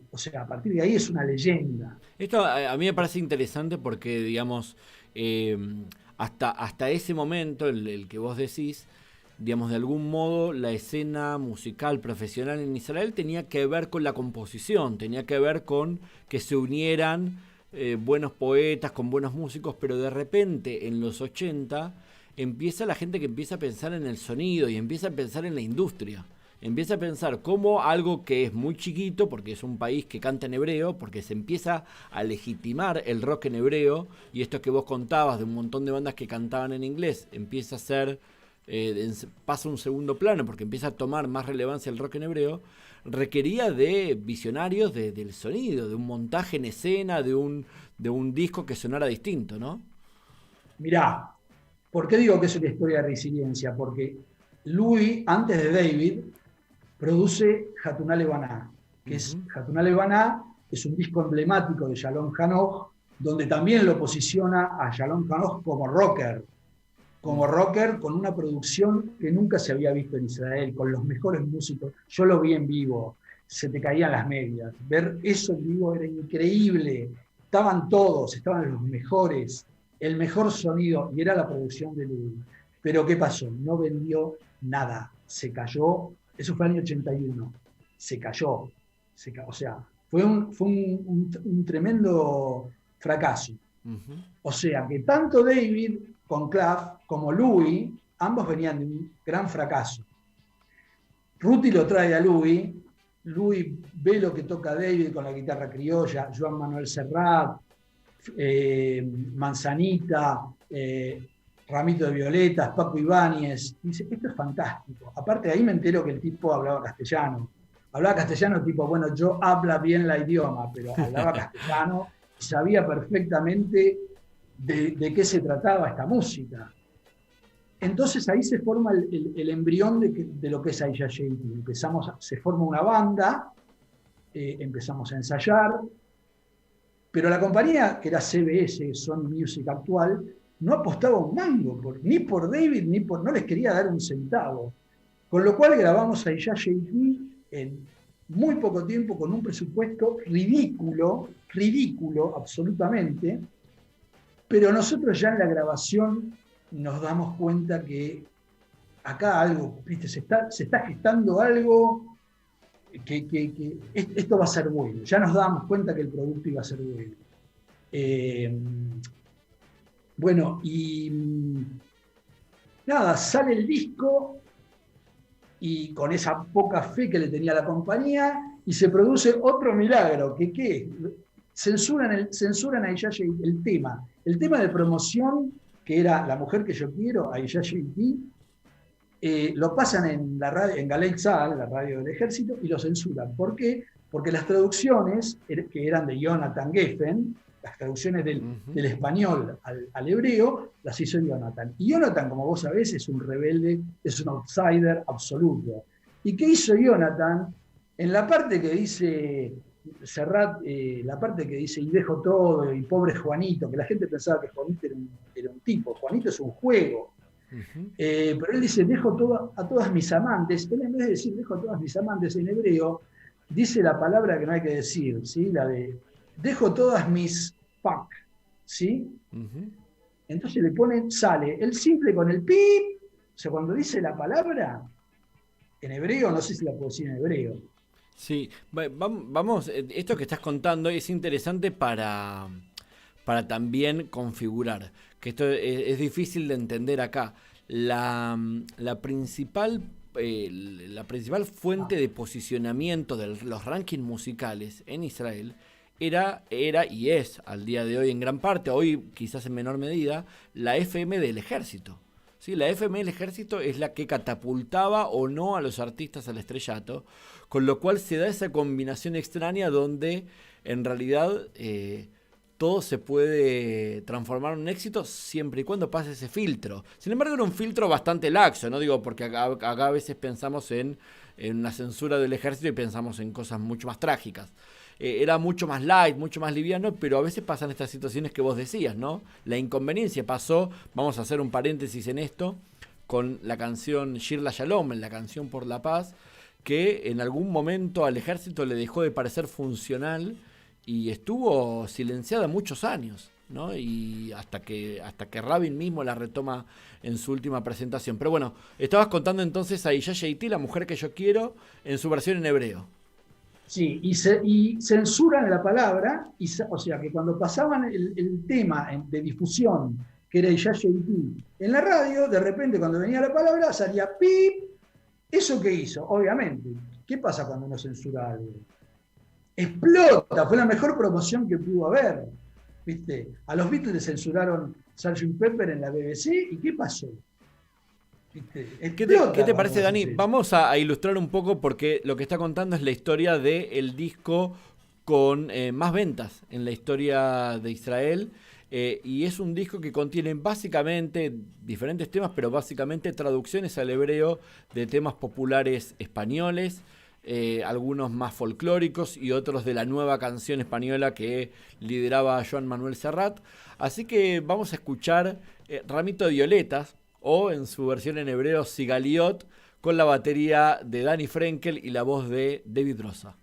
o sea, a partir de ahí es una leyenda. Esto a mí me parece interesante porque, digamos, hasta ese momento, el que vos decís, digamos, de algún modo la escena musical profesional en Israel tenía que ver con la composición, tenía que ver con que se unieran buenos poetas con buenos músicos, pero de repente en los 80 empieza la gente que empieza a pensar en el sonido y empieza a pensar en la industria. Empieza a pensar cómo algo que es muy chiquito, porque es un país que canta en hebreo, porque se empieza a legitimar el rock en hebreo, y esto que vos contabas de un montón de bandas que cantaban en inglés, empieza a ser, pasa a un segundo plano, porque empieza a tomar más relevancia el rock en hebreo, requería de visionarios del sonido, de un montaje en escena, de un disco que sonara distinto, ¿no? Mirá, ¿por qué digo que es una historia de resiliencia? Porque Louis, antes de David, produce Hatunah Lebaná, que es Hatunah Lebaná, es un disco emblemático de Shalom Hanoch, donde también lo posiciona a Shalom Hanoch como rocker con una producción que nunca se había visto en Israel, con los mejores músicos. Yo lo vi en vivo, se te caían las medias. Ver eso en vivo era increíble. Estaban todos, estaban los mejores, el mejor sonido, y era la producción de Louis. Pero ¿qué pasó? No vendió nada, se cayó. Eso fue en el año 81. Se cayó. O sea, fue un tremendo fracaso. Uh-huh. O sea, que tanto David con Claff como Louis, ambos venían de un gran fracaso. Ruti lo trae a Louis ve lo que toca David con la guitarra criolla, Joan Manuel Serrat, Manzanita, Ramito de Violetas, Paco Ibáñez. Dice, esto es fantástico. Aparte de ahí me entero que el tipo hablaba castellano. Hablaba castellano tipo, bueno, yo habla bien la idioma, pero hablaba castellano y sabía perfectamente de qué se trataba esta música. Entonces ahí se forma el embrión de lo que es Aisha Sheiti. Se forma una banda, empezamos a ensayar, pero la compañía, que era CBS, Sony Music actual, no apostaba un mango, ni por David, no les quería dar un centavo. Con lo cual grabamos a Aisha Sheiti en muy poco tiempo, con un presupuesto ridículo absolutamente, pero nosotros ya en la grabación nos damos cuenta que acá algo, ¿viste? Se está gestando algo que esto va a ser bueno. Ya nos dábamos cuenta que el producto iba a ser bueno. Bueno, y nada, sale el disco y con esa poca fe que le tenía la compañía, y se produce otro milagro, que ¿qué? Censuran a Aisha Sheiti el tema de promoción, que era La mujer que yo quiero, Aisha Sheiti, lo pasan en la radio, en Galei Tzahal, la radio del ejército, y lo censuran. ¿Por qué? Porque las traducciones, que eran de Jonathan Geffen, las traducciones del español al hebreo, las hizo Jonathan. Y Jonathan, como vos sabés, es un rebelde, es un outsider absoluto. ¿Y qué hizo Jonathan? En la parte que dice Serrat, la parte que dice, y dejo todo, y pobre Juanito, que la gente pensaba que Juanito era un tipo. Juanito es un juego. Uh-huh. Pero él dice, dejo a todas mis amantes. Él, en vez de decir, dejo a todas mis amantes en hebreo, dice la palabra que no hay que decir, ¿sí? La de, dejo todas mis fuck, ¿sí? Uh-huh. Entonces sale el simple con el pip. O sea, cuando dice la palabra, en hebreo, no sé si la puedo decir en hebreo. Sí, vamos, esto que estás contando es interesante para también configurar, que esto es difícil de entender acá. La principal fuente de posicionamiento de los rankings musicales en Israel era y es al día de hoy en gran parte, hoy quizás en menor medida, la FM del ejército. ¿sí? La FM del ejército es la que catapultaba o no a los artistas al estrellato, con lo cual se da esa combinación extraña donde en realidad todo se puede transformar en un éxito siempre y cuando pase ese filtro. Sin embargo, era un filtro bastante laxo, ¿no? Digo, porque acá a veces pensamos en la censura del ejército y pensamos en cosas mucho más trágicas. Era mucho más light, mucho más liviano, pero a veces pasan estas situaciones que vos decías, ¿no? La inconveniencia pasó, vamos a hacer un paréntesis en esto, con la canción Shir LaShalom, la canción por la paz, que en algún momento al ejército le dejó de parecer funcional y estuvo silenciada muchos años, ¿no? Y hasta que Rabin mismo la retoma en su última presentación. Pero bueno, estabas contando entonces a Isha Sheiti, La mujer que yo quiero, en su versión en hebreo. Sí, y censuran la palabra, o sea que cuando pasaban el tema de difusión, que era Isha Sheiti, en la radio, de repente cuando venía la palabra salía pip. ¿Eso qué hizo? Obviamente. ¿Qué pasa cuando uno censura algo? Explota, fue la mejor promoción que pudo haber. ¿Viste? A los Beatles le censuraron Sgt. Pepper en la BBC, ¿y qué pasó? ¿Qué te parece, Dani? Vamos a ilustrar un poco porque lo que está contando es la historia del disco con más ventas en la historia de Israel. Y es un disco que contiene básicamente diferentes temas, pero básicamente traducciones al hebreo de temas populares españoles, algunos más folclóricos y otros de la nueva canción española que lideraba Joan Manuel Serrat. Así que vamos a escuchar Ramito de Violetas, o en su versión en hebreo Sigaliot, con la batería de Dani Frenkel y la voz de David Rosa.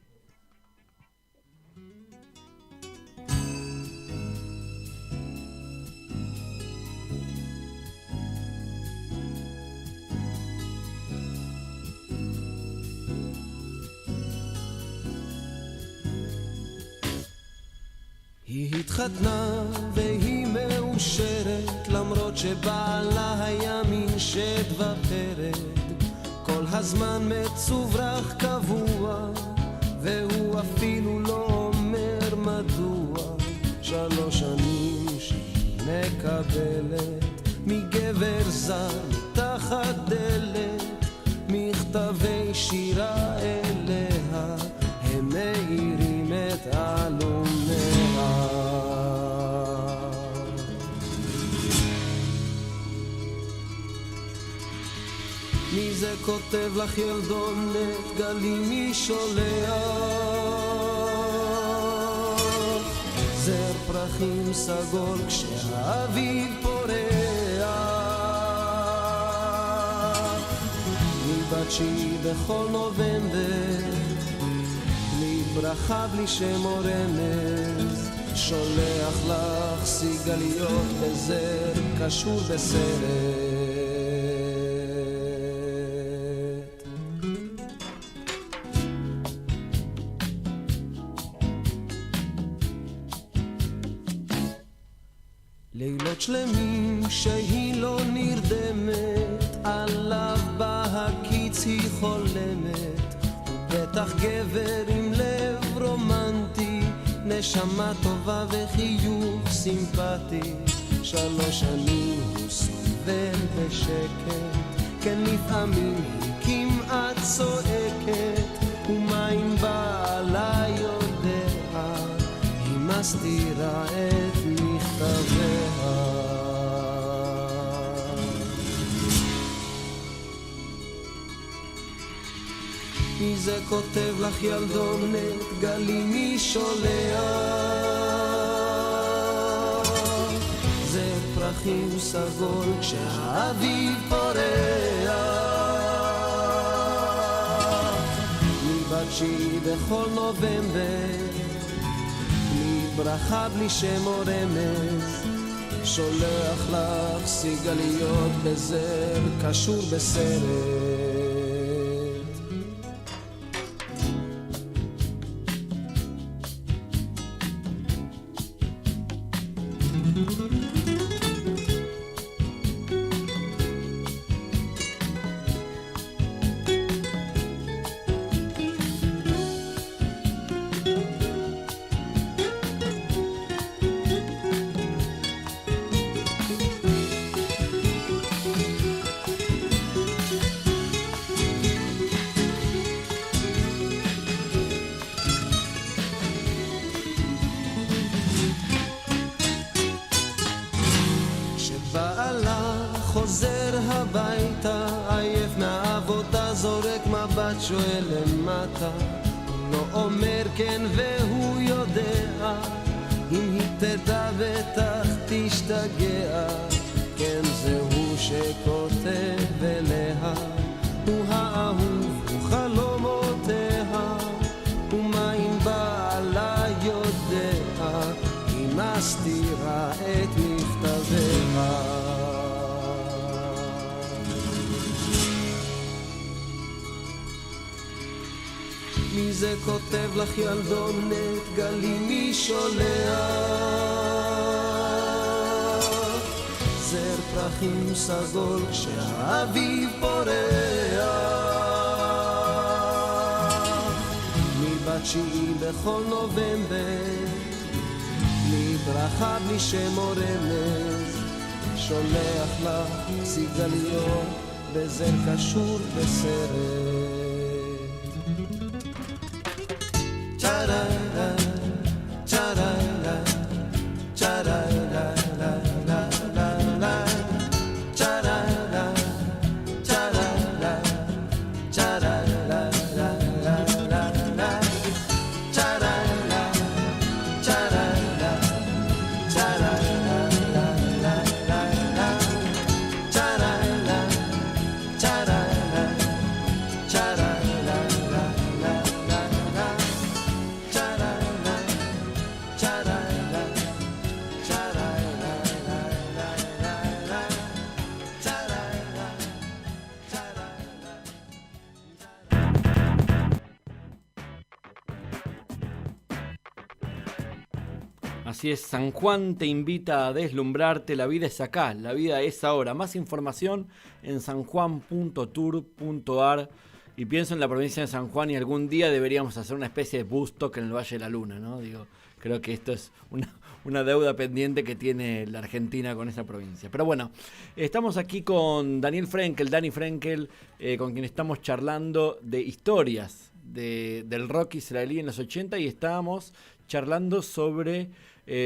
היא התחתנה והיא מאושרת למרות שבעלה היה מין שד ופרד כל הזמן מצוברח קבוע והוא אפילו לא אומר מדוע 3 שנים שהיא מקבלת מגבר זר מתחת דלת מכתבי שירה אליה הם מאירים את עלומיה מי זה כותב לך ילדונת גלים מי שולח זר פרחים סגול כשהאביב פורח מבת שהיא בכל נובמבר בלי ברכה בלי שם או רמז שולח לך סיגליות בזר קשור בסרט לילות שלמים שהיא לא נרדמת עליו בהקיץ היא חולמת הוא בטח גבר עם לב רומנטי נשמה טובה וחיוך סימפטי 3 שנים הוא סובל בשקט כן לפעמים היא כמעט צועקת ומה אם בעלה יודע היא מסתירה את מכתביה מי זה כותב לך ילדונת גלים מי שולח זה פרחים סגול כשהאביב פורח מבת שהיא בכל נובמבר בלי ברכה בלי שם או רמז שולח לך סיגליות בזר קשור בסרט מבט שואל למטה, הוא לא אומר כן והוא יודע, אם היא תדע בטח תשתגע, כן זה הוא שכותב אליה, הוא האהוב, הוא חלומותיה, ומה אם בעלה יודע, היא מסתירה את מכתביה. מי זה כותב לך ילדונת, גלי מי שולח? זר פרחים סגול כשהאביב פורח, מ9 בכל נובמבר, בלי ברכה בלי שם או רמז, שולח לך סיגליות בזר קשור בסרט. Así es, San Juan te invita a deslumbrarte, la vida es acá, la vida es ahora. Más información en sanjuan.tour.ar y pienso en la provincia de San Juan y algún día deberíamos hacer una especie de Bustock en el Valle de la Luna, ¿no? Digo, creo que esto es una deuda pendiente que tiene la Argentina con esa provincia. Pero bueno, estamos aquí con Daniel Frenkel, Dani Frenkel, con quien estamos charlando de historias del rock israelí en los 80 y estábamos charlando sobre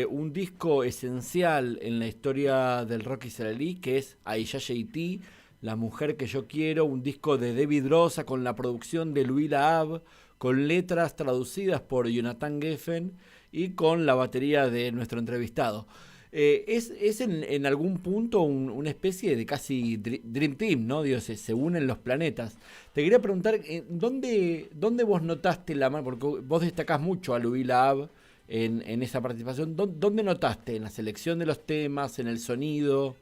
un disco esencial en la historia del rock israelí, que es Aisha Sheiti, La mujer que yo quiero, un disco de David Rosa con la producción de Louis Lahab, con letras traducidas por Jonathan Geffen y con la batería de nuestro entrevistado. Es en algún punto una especie de casi Dream Team, ¿no? Dios, se unen los planetas. Te quería preguntar, ¿dónde vos notaste la mano? Porque vos destacás mucho a Louis Lahab en esa participación. ¿Dónde notaste? ¿En la selección de los temas? ¿En el sonido?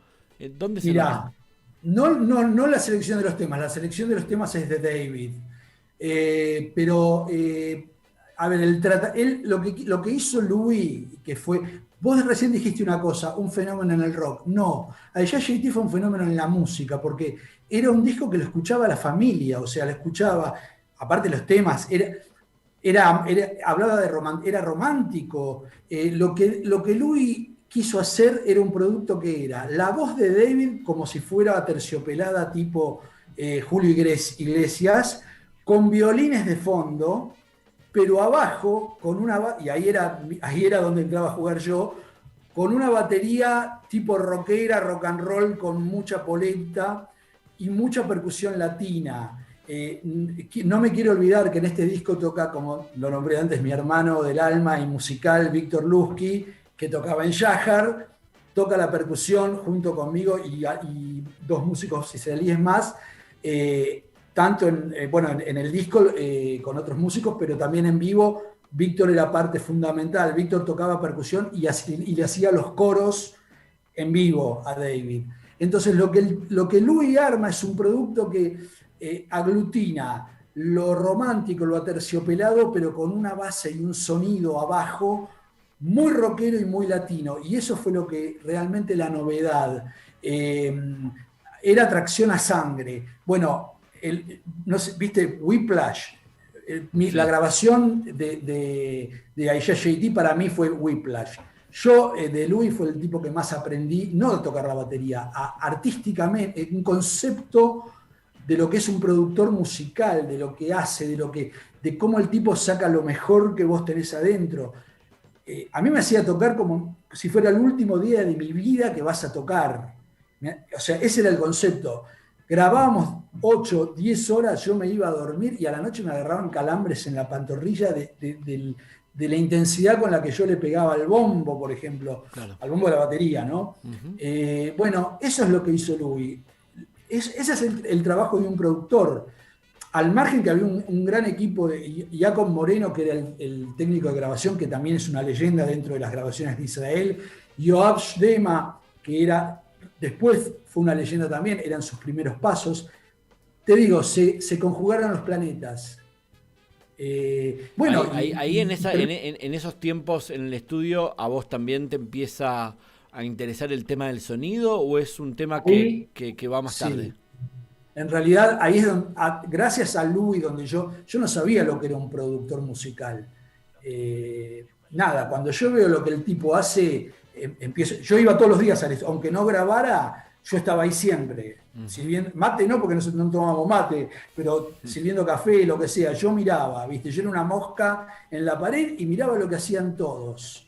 ¿Dónde se nota? No la selección de los temas. La selección de los temas es de David. A ver, lo que hizo Louis, que fue... Vos recién dijiste una cosa, un fenómeno en el rock. No, Aisha Sheiti fue un fenómeno en la música, porque era un disco que lo escuchaba la familia, o sea, lo escuchaba, aparte de los temas, hablaba era romántico. Lo que Louis quiso hacer era un producto que era la voz de David como si fuera terciopelada tipo Julio Iglesias, con violines de fondo, pero abajo, y ahí era donde entraba a jugar yo, con una batería tipo rockera, rock and roll, con mucha polenta y mucha percusión latina. No me quiero olvidar que en este disco toca, como lo nombré antes, mi hermano del alma y musical, Víctor Lusky, que tocaba en Shahar, toca la percusión junto conmigo y dos músicos israelíes más, tanto en el disco con otros músicos, pero también en vivo. Víctor era parte fundamental. Víctor tocaba percusión y le hacía los coros en vivo a David. Entonces lo que Louis arma es un producto que aglutina lo romántico, lo aterciopelado, pero con una base y un sonido abajo muy rockero y muy latino. Y eso fue lo que realmente la novedad. Era tracción a sangre. Bueno, no sé, ¿viste? Whiplash. La grabación de Aisha Sheiti para mí fue Whiplash. Yo de Louis fue el tipo que más aprendí, no de tocar la batería, artísticamente, un concepto de lo que es un productor musical, de lo que hace, de cómo el tipo saca lo mejor que vos tenés adentro. A mí me hacía tocar como si fuera el último día de mi vida que vas a tocar. O sea, ese era el concepto. grabábamos 8, 10 horas, yo me iba a dormir y a la noche me agarraban calambres en la pantorrilla de la intensidad con la que yo le pegaba al bombo, por ejemplo, Claro. al bombo de la batería, ¿no? Bueno, eso es lo que hizo Louis. Ese es el trabajo de un productor. Al margen que había un gran equipo de Jacob Moreno, que era el técnico de grabación, que también es una leyenda dentro de las grabaciones de Israel, Yoav Shdema, que después fue una leyenda también, eran sus primeros pasos. Te digo, se conjugaron los planetas. Bueno, ahí en esos tiempos en el estudio, ¿a vos también te empieza a interesar el tema del sonido o es un tema que va más tarde? Sí. En realidad, ahí es donde, gracias a Louis, donde yo no sabía lo que era un productor musical. Nada, cuando yo veo lo que el tipo hace, yo iba todos los días al estudio, aunque no grabara, yo estaba ahí siempre. Mate no, porque no tomábamos mate, pero sirviendo café, lo que sea, yo miraba, ¿viste? Yo era una mosca en la pared y miraba lo que hacían todos.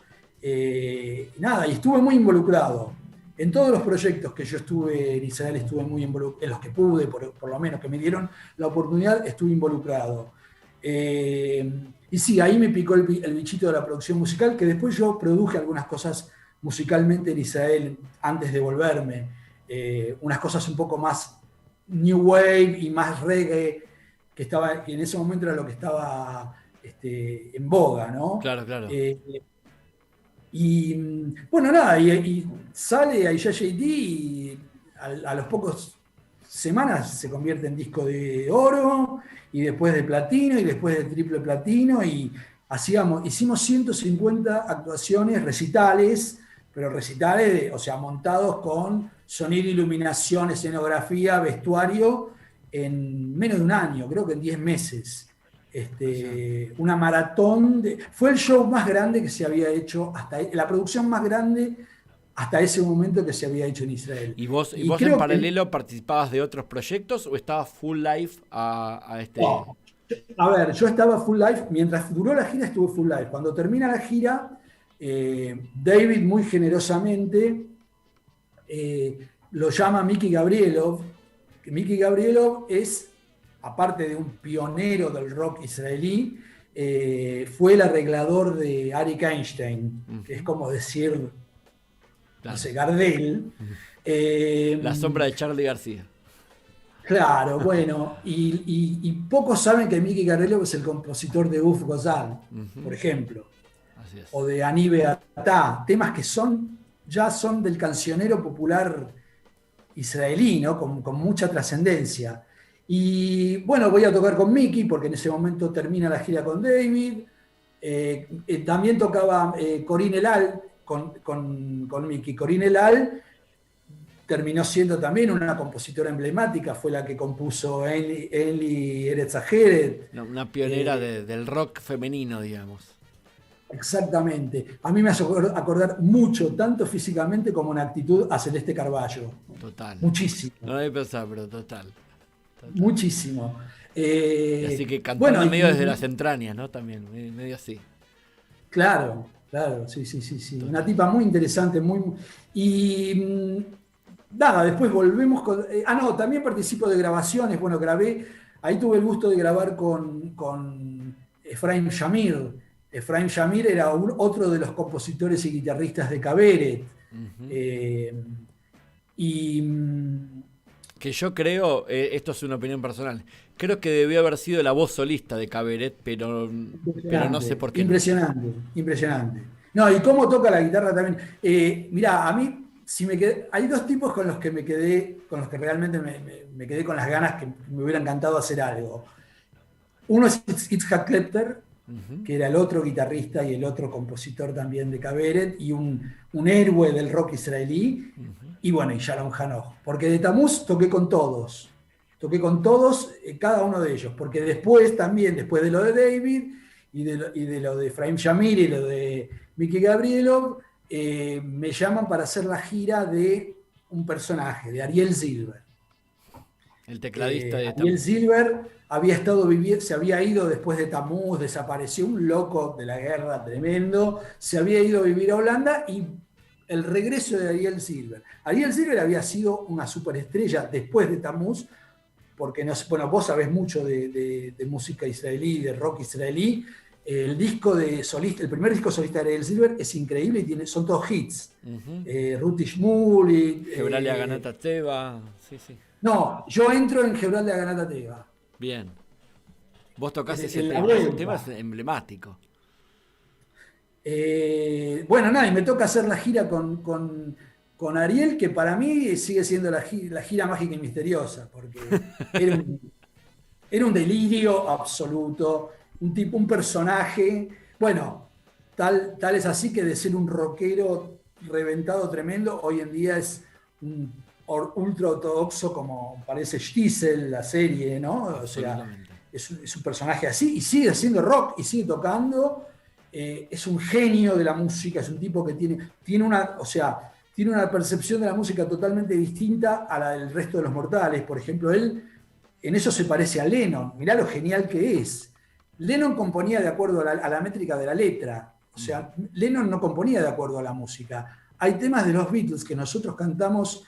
Nada, y estuve muy involucrado. En todos los proyectos que yo estuve en Israel, estuve muy involucrado, en los que pude, por lo menos, que me dieron la oportunidad, estuve involucrado. Y sí, ahí me picó el bichito de la producción musical, que después yo produje algunas cosas musicalmente en Israel antes de volverme. Unas cosas un poco más new wave y más reggae, que en ese momento era lo que estaba en boga, ¿no? Claro, claro. Y bueno, nada, y sale Aisha JD y a los pocos semanas se convierte en disco de oro y después de platino y después de triple platino y hicimos 150 actuaciones, recitales, pero recitales, o sea, montados con sonido, iluminación, escenografía, vestuario, en menos de un año, creo que en 10 meses. Una maratón, fue el show más grande que se había hecho, la producción más grande hasta ese momento que se había hecho en Israel. ¿Y vos en paralelo participabas de otros proyectos o estabas full life a este? No. A ver, yo estaba full life, mientras duró la gira estuve full life. Cuando termina la gira, David muy generosamente lo llama Mickey Gabrielov. Mickey Gabrielov es, aparte de un pionero del rock israelí, fue el arreglador de Arik Einstein, que es como decir, no sé, Gardel. La sombra de Charly García. Claro, bueno, y pocos saben que Mickey Gabrielov es el compositor de Uf Gozal, por ejemplo, Así es. o de Ani Beatá, temas que ya son del cancionero popular israelí, ¿no? Con mucha trascendencia. Y bueno, voy a tocar con Mickey porque en ese momento termina la gira con David. También tocaba Corinne Elal con Mickey. Corinne Elal terminó siendo también una compositora emblemática, fue la que compuso Eli Eretz Ajeret. Una pionera del rock femenino, digamos. Exactamente. A mí me hace acordar mucho, tanto físicamente como en actitud, a Celeste Carballo. Total. Muchísimo. No lo había pensado, pero total. Muchísimo. Así que cantando medio desde las entrañas, ¿no? También, medio así. Claro, sí. Una tipa muy interesante, y nada, después volvemos con... también participo de grabaciones, bueno, ahí tuve el gusto de grabar con Efraim Shamir. Efraim Shamir era otro de los compositores y guitarristas de Kaveret. Que yo creo, esto es una opinión personal, creo que debió haber sido la voz solista de Kaveret, pero no sé por qué. Impresionante. No, y cómo toca la guitarra también. Mirá, a mí hay dos tipos con los que realmente me quedé con las ganas, que me hubiera encantado hacer algo. Uno es Itzhak Klepter, que era el otro guitarrista y el otro compositor también de Kaveret, y un héroe del rock israelí, y bueno, y Shalom Hanoch. Porque de Tamuz toqué con todos, cada uno de ellos, porque después de lo de David, y de lo de Efraim Shamir y lo de Mickey Gabrielov, me llaman para hacer la gira de un personaje, de Ariel Silver. El tecladista de Tamuz. Ariel Silver se había ido después de Tamuz, desapareció, un loco de la guerra tremendo, se había ido a vivir a Holanda y el regreso de Ariel Silver. Ariel Silver había sido una superestrella después de Tammuz, porque bueno, vos sabés mucho de música israelí, de rock israelí. El primer disco solista de Ariel Silver es increíble y son todos hits. Ruti Shmuli. Gebralia Ganata Teva. Sí, sí. No, yo entro en Gebralia Ganata Teva. Bien. Vos tocás ese tema. Ese tema es emblemático. Bueno, nada, y me toca hacer la gira con Ariel, que para mí sigue siendo la gira mágica y misteriosa, porque era un delirio absoluto, un personaje, bueno, tal es así que de ser un rockero reventado tremendo, hoy en día es un ultra ortodoxo como parece Stiesel, la serie, ¿no? O sea, es un personaje así y sigue haciendo rock y sigue tocando, es un genio de la música, es un tipo que tiene una percepción de la música totalmente distinta a la del resto de los mortales. Por ejemplo, él en eso se parece a Lennon. Mirá lo genial que es. Lennon componía de acuerdo a la métrica de la letra. O sea, Lennon no componía de acuerdo a la música. Hay temas de los Beatles que nosotros cantamos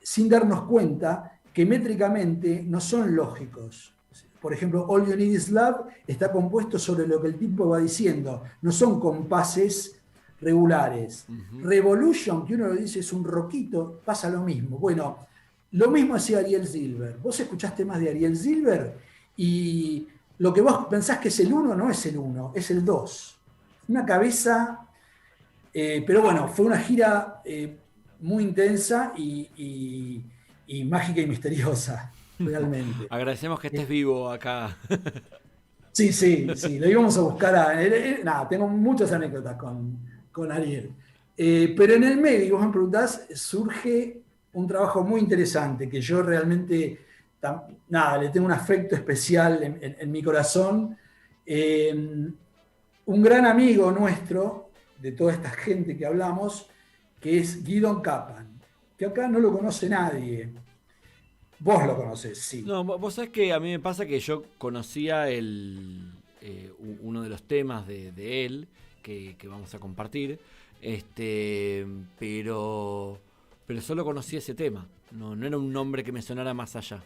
sin darnos cuenta que métricamente no son lógicos. Por ejemplo, All You Need Is Love está compuesto sobre lo que el tipo va diciendo. No son compases regulares. Revolution, que uno lo dice es un rockito, pasa lo mismo. Bueno, lo mismo hacía Ariel Silver. Vos escuchás temas de Ariel Silver y lo que vos pensás que es el 1 no es el 1, es el 2. Una cabeza, pero bueno, fue una gira muy intensa y mágica y misteriosa, realmente. Agradecemos que estés vivo acá. Sí, lo íbamos a buscar nada, tengo muchas anécdotas con Ariel. Pero en el medio, vos me preguntás, surge un trabajo muy interesante que yo realmente, le tengo un afecto especial en mi corazón. Un gran amigo nuestro, de toda esta gente que hablamos, que es Gidon Kappan, que acá no lo conoce nadie. Vos lo conocés, sí. No, vos sabés que a mí me pasa que yo conocía uno de los temas de él, que vamos a compartir, pero solo conocí ese tema, no era un nombre que me sonara más allá.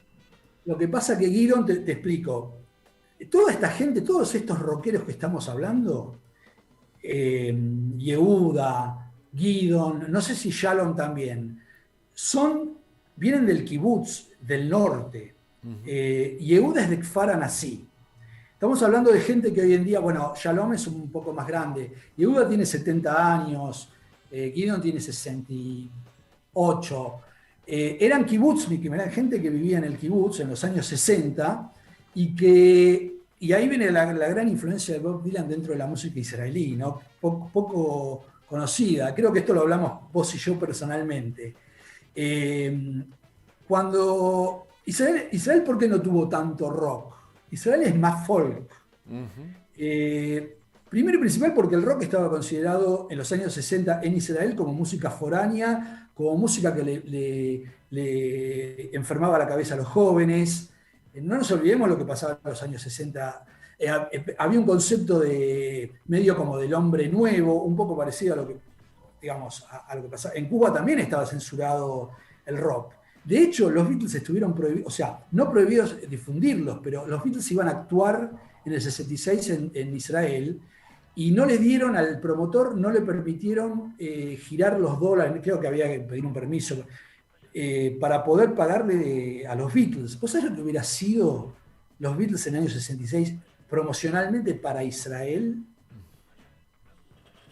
Lo que pasa que Gidon, te explico, toda esta gente, todos estos rockeros que estamos hablando, Yehuda, Gidon, no sé si Shalom también, vienen del kibutz, del norte. Yehuda es de Kfar Anasí. Estamos hablando de gente que hoy en día, bueno, Shalom es un poco más grande. Yehuda tiene 70 años, Gidon tiene 68. Eran kibutznikim, eran gente que vivía en el kibutz en los años 60 y ahí viene la gran influencia de Bob Dylan dentro de la música israelí, ¿no? Poco conocida. Creo que esto lo hablamos vos y yo personalmente. Cuando Israel, ¿por qué no tuvo tanto rock? Israel es más folk. Primero y principal porque el rock estaba considerado en los años 60 en Israel como música foránea, como música que le enfermaba la cabeza a los jóvenes. No nos olvidemos lo que pasaba en los años 60. Había un concepto medio como del hombre nuevo, un poco parecido a lo que, digamos, a lo que pasaba. En Cuba también estaba censurado el rock. De hecho, los Beatles estuvieron prohibidos, o sea, no prohibidos difundirlos, pero los Beatles iban a actuar en el 66 en Israel y no le dieron al promotor, no le permitieron girar los dólares, creo que había que pedir un permiso, para poder pagarle a los Beatles. ¿Vos sabés lo que hubiera sido los Beatles en el año 66 promocionalmente para Israel?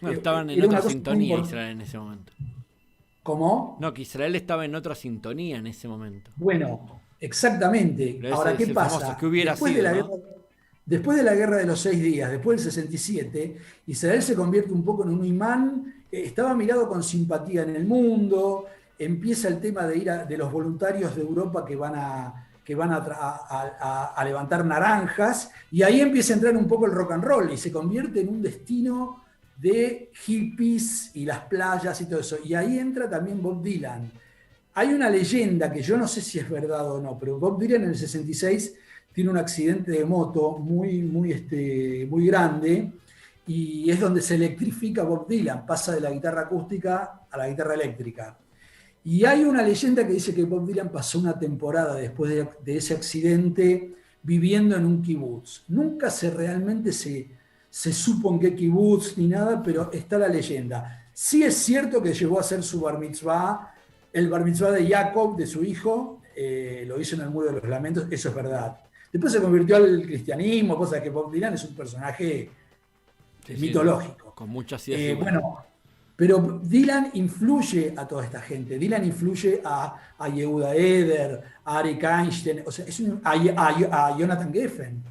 No, estaban en otra sintonía Israel en ese momento. ¿Cómo? No, que Israel estaba en otra sintonía en ese momento. Bueno, exactamente. Ahora, ¿qué pasa? Famoso, ¿qué hubiera sido, después de la guerra de los 6 días, después del 67, Israel se convierte un poco en un imán, estaba mirado con simpatía en el mundo, empieza el tema de los voluntarios de Europa que van a levantar naranjas, y ahí empieza a entrar un poco el rock and roll, y se convierte en un destino de hippies y las playas y todo eso. Y ahí entra también Bob Dylan. Hay una leyenda que yo no sé si es verdad o no, pero Bob Dylan en el 66 tiene un accidente de moto muy grande y es donde se electrifica Bob Dylan, pasa de la guitarra acústica a la guitarra eléctrica. Y hay una leyenda que dice que Bob Dylan pasó una temporada después de ese accidente viviendo en un kibutz. Nunca realmente se supo en qué kibutz ni nada, pero está la leyenda. Sí es cierto que llegó a hacer su bar mitzvah, el bar mitzvah de Jacob, de su hijo, lo hizo en el Muro de los Lamentos, eso es verdad. Después se convirtió al cristianismo, cosa que Bob Dylan es un personaje mitológico. Con muchas ideas. Bueno, pero Dylan influye a toda esta gente. Dylan influye a Yehuda Eder, a Arik Einstein, o sea, a Jonathan Geffen,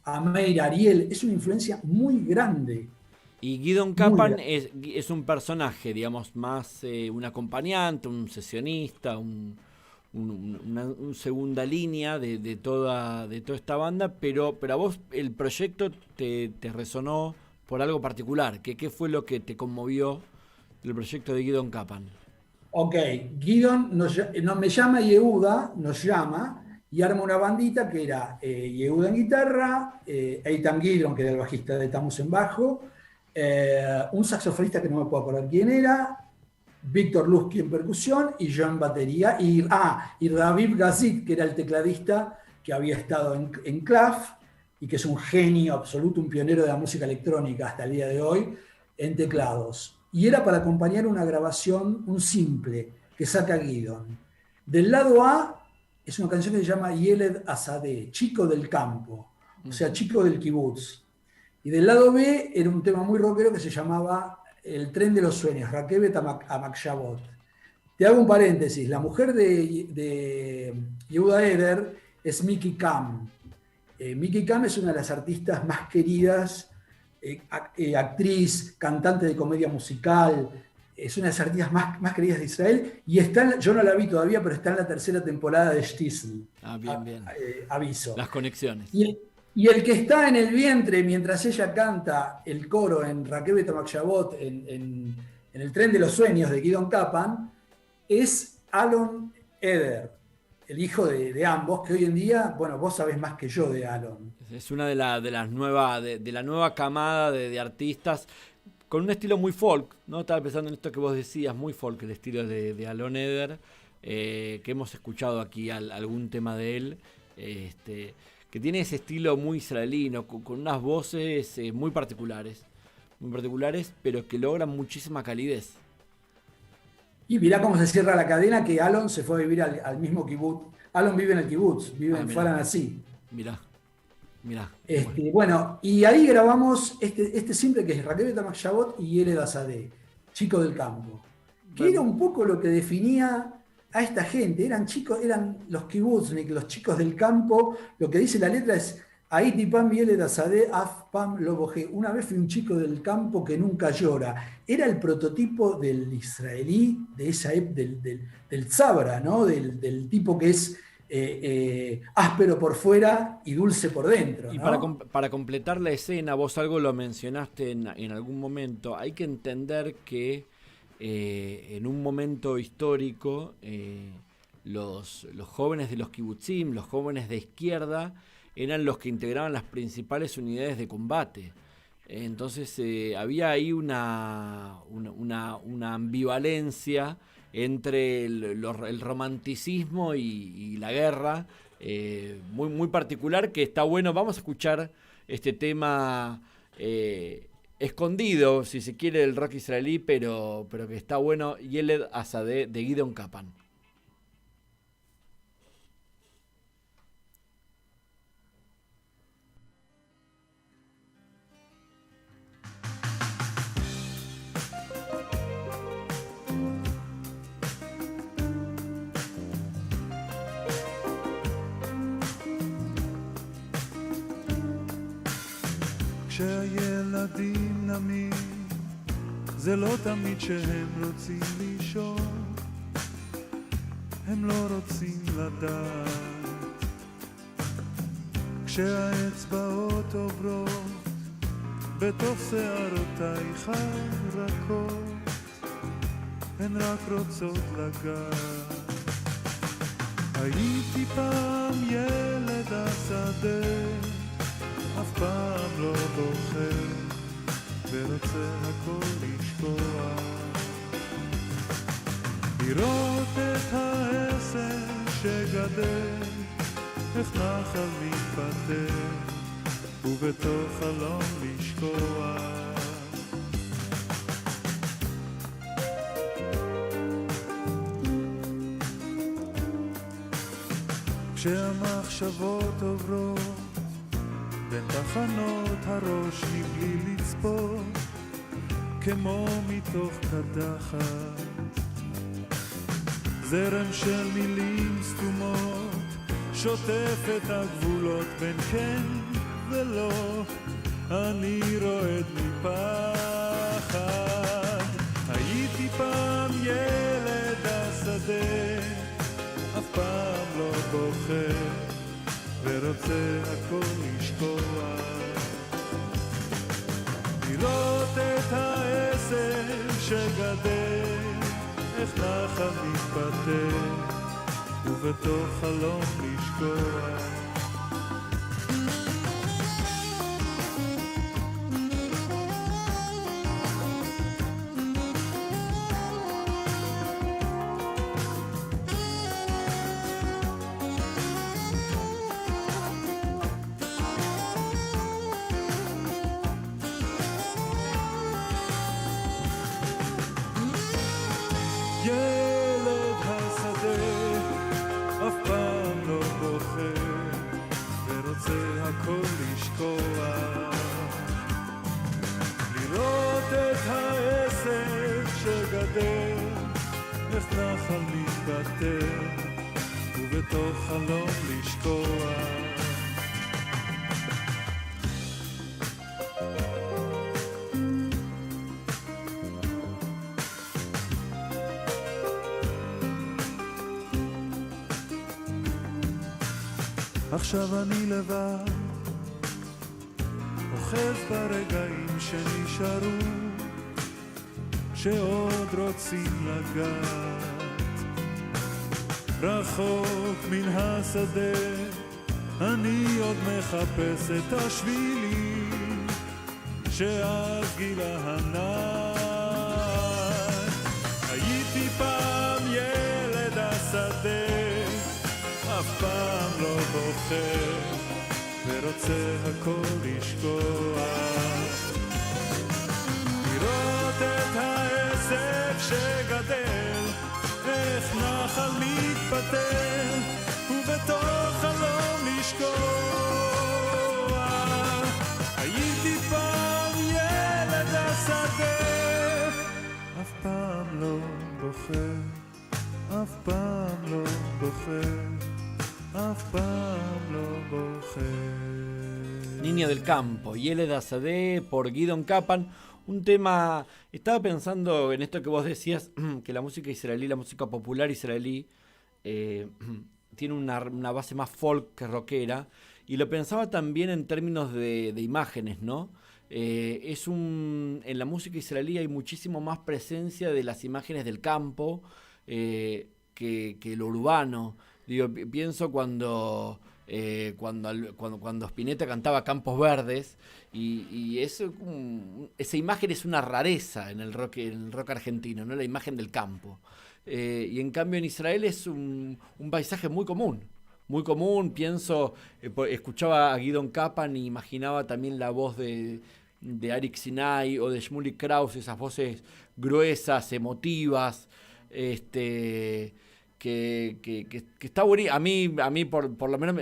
a Meir Ariel. Es una influencia muy grande. Y Gidon Kappan es un personaje, digamos, más un acompañante, un sesionista, una segunda línea de toda esta banda, pero a vos el proyecto te resonó por algo particular. ¿Qué fue lo que te conmovió del proyecto de Gidon Kappan? Ok, Gidon me llama Yehuda, nos llama y arma una bandita que era Yehuda en guitarra, Eitan Gidon, que era el bajista de Tammuz en bajo, un saxofonista que no me puedo acordar quién era, Víctor Lusky en percusión y yo en batería, y Raviv Gazit, que era el tecladista que había estado en Klaf y que es un genio absoluto, un pionero de la música electrónica hasta el día de hoy, en teclados. Y era para acompañar una grabación, un simple, que saca Gidon. Del lado A es una canción que se llama Yeled Asadeh, chico del campo, o sea, chico del kibutz. Y del lado B era un tema muy rockero que se llamaba El tren de los sueños, Rakebet Amak-Shavot. Te hago un paréntesis, la mujer de Yehuda Eder es Miki Kam. Miki Kam es una de las artistas más queridas, actriz, cantante de comedia musical, es una de las artistas más queridas de Israel, y yo no la vi todavía, pero está en la tercera temporada de Shtisel. Bien. Aviso. Las conexiones. Y el que está en el vientre mientras ella canta el coro en Rakebet Amak-Shavot, en El tren de los sueños de Gidon Kappan, es Alon Eder, el hijo de ambos, que hoy en día, bueno, vos sabés más que yo de Alon. Es una de la nueva camada de artistas con un estilo muy folk, ¿no? Estaba pensando en esto que vos decías, muy folk, el estilo de Alon Eder, que hemos escuchado aquí algún tema de él, que tiene ese estilo muy israelino, con unas voces muy particulares, pero que logran muchísima calidez. Y mirá cómo se cierra la cadena, que Alon se fue a vivir al mismo kibutz. Alon vive en el kibutz, vive en Faran Así. Mirá. Bueno, y ahí grabamos este simple que es Rakebet Amak-Shavot y Yeled Asadeh, chico del campo. Que era un poco lo que definía a esta gente. Eran los kibutznik, los chicos del campo. Lo que dice la letra es Aiti Pam Yeled Asadeh Af Pam Lo Bojé. Una vez fui un chico del campo que nunca llora. Era el prototipo del israelí de esa del tzabra, ¿no? Del tipo que es áspero por fuera y dulce por dentro, ¿no? Y para completar la escena, vos algo lo mencionaste en algún momento, hay que entender que en un momento histórico los jóvenes de los kibutzim, los jóvenes de izquierda, eran los que integraban las principales unidades de combate. Entonces había ahí una ambivalencia entre el romanticismo y la guerra, muy, muy particular, que está bueno. Vamos a escuchar este tema escondido, si se quiere, del rock israelí, pero que está bueno, Yeled Asadeh de Gidon Kappan. כשהילדים נמים זה לא תמיד שהם רוצים לישון, הם לא רוצים לדעת. כשהאצבעות עוברות בתוך שערותייך הרכות, הן רק רוצות לגעת. הייתי פעם ילד השדה, אף פעם לא בוחר, ורוצה הכל לשקוע, לראות את העשר שגדל, איך נחל מתפתח, ובתוך חלום לשקוע. כשהמחשבות עוברות בין תחנות הראש מבלי לצפות, כמו מתוך קדחת, זרם של מילים סתומות שוטף את הגבולות בין כן ולא, אני רועד מפחד. הייתי פעם ילד השדה, אף פעם לא בוחר, ורוצה הכל לשקוע, לראות את העשר שגדל, איך נחל מתפתח, ובתוך חלום לשקוע. ילד השדה אף פעם לא בוחר, ורוצה הכל לשקוע, לראות את העשר שגדל, איך נחל מתפתח, ובתוך חלום לשקוע. עכשיו אני לבד, אוחז ברגעים שנשארו, שעוד רוצים לגעת. רחוק מן השדה, אני עוד מחפש את השבילים, שאז גילה הנעת. הייתי פעם ילד השדה, אף פעם לא בוחר, ורוצה הכל לשקוע, לראות את העשב שגדל, איך נחל מתפתח, ובתוך חלום לשקוע. הייתי פעם ילד השדה, אף פעם לא בוחר, אף פעם לא בוחר, אף פעם לא בוחר. Niño del campo, Yeled Azadeh por Gidon Kapan. Un tema, estaba pensando en esto que vos decías, que la música israelí, la música popular israelí, tiene una base más folk que rockera, y lo pensaba también en términos de imágenes, ¿no? En la música israelí hay muchísimo más presencia de las imágenes del campo que lo urbano. Digo, pienso cuando Spinetta cantaba Campos Verdes, y eso, esa imagen es una rareza en el rock argentino, ¿no? La imagen del campo. Y en cambio en Israel es un paisaje muy común. Muy común, pienso, escuchaba a Gidon Kapan y imaginaba también la voz de Arik Sinai o de Shmuley Kraus, esas voces gruesas, emotivas, que está buenísimo. A mí por lo menos,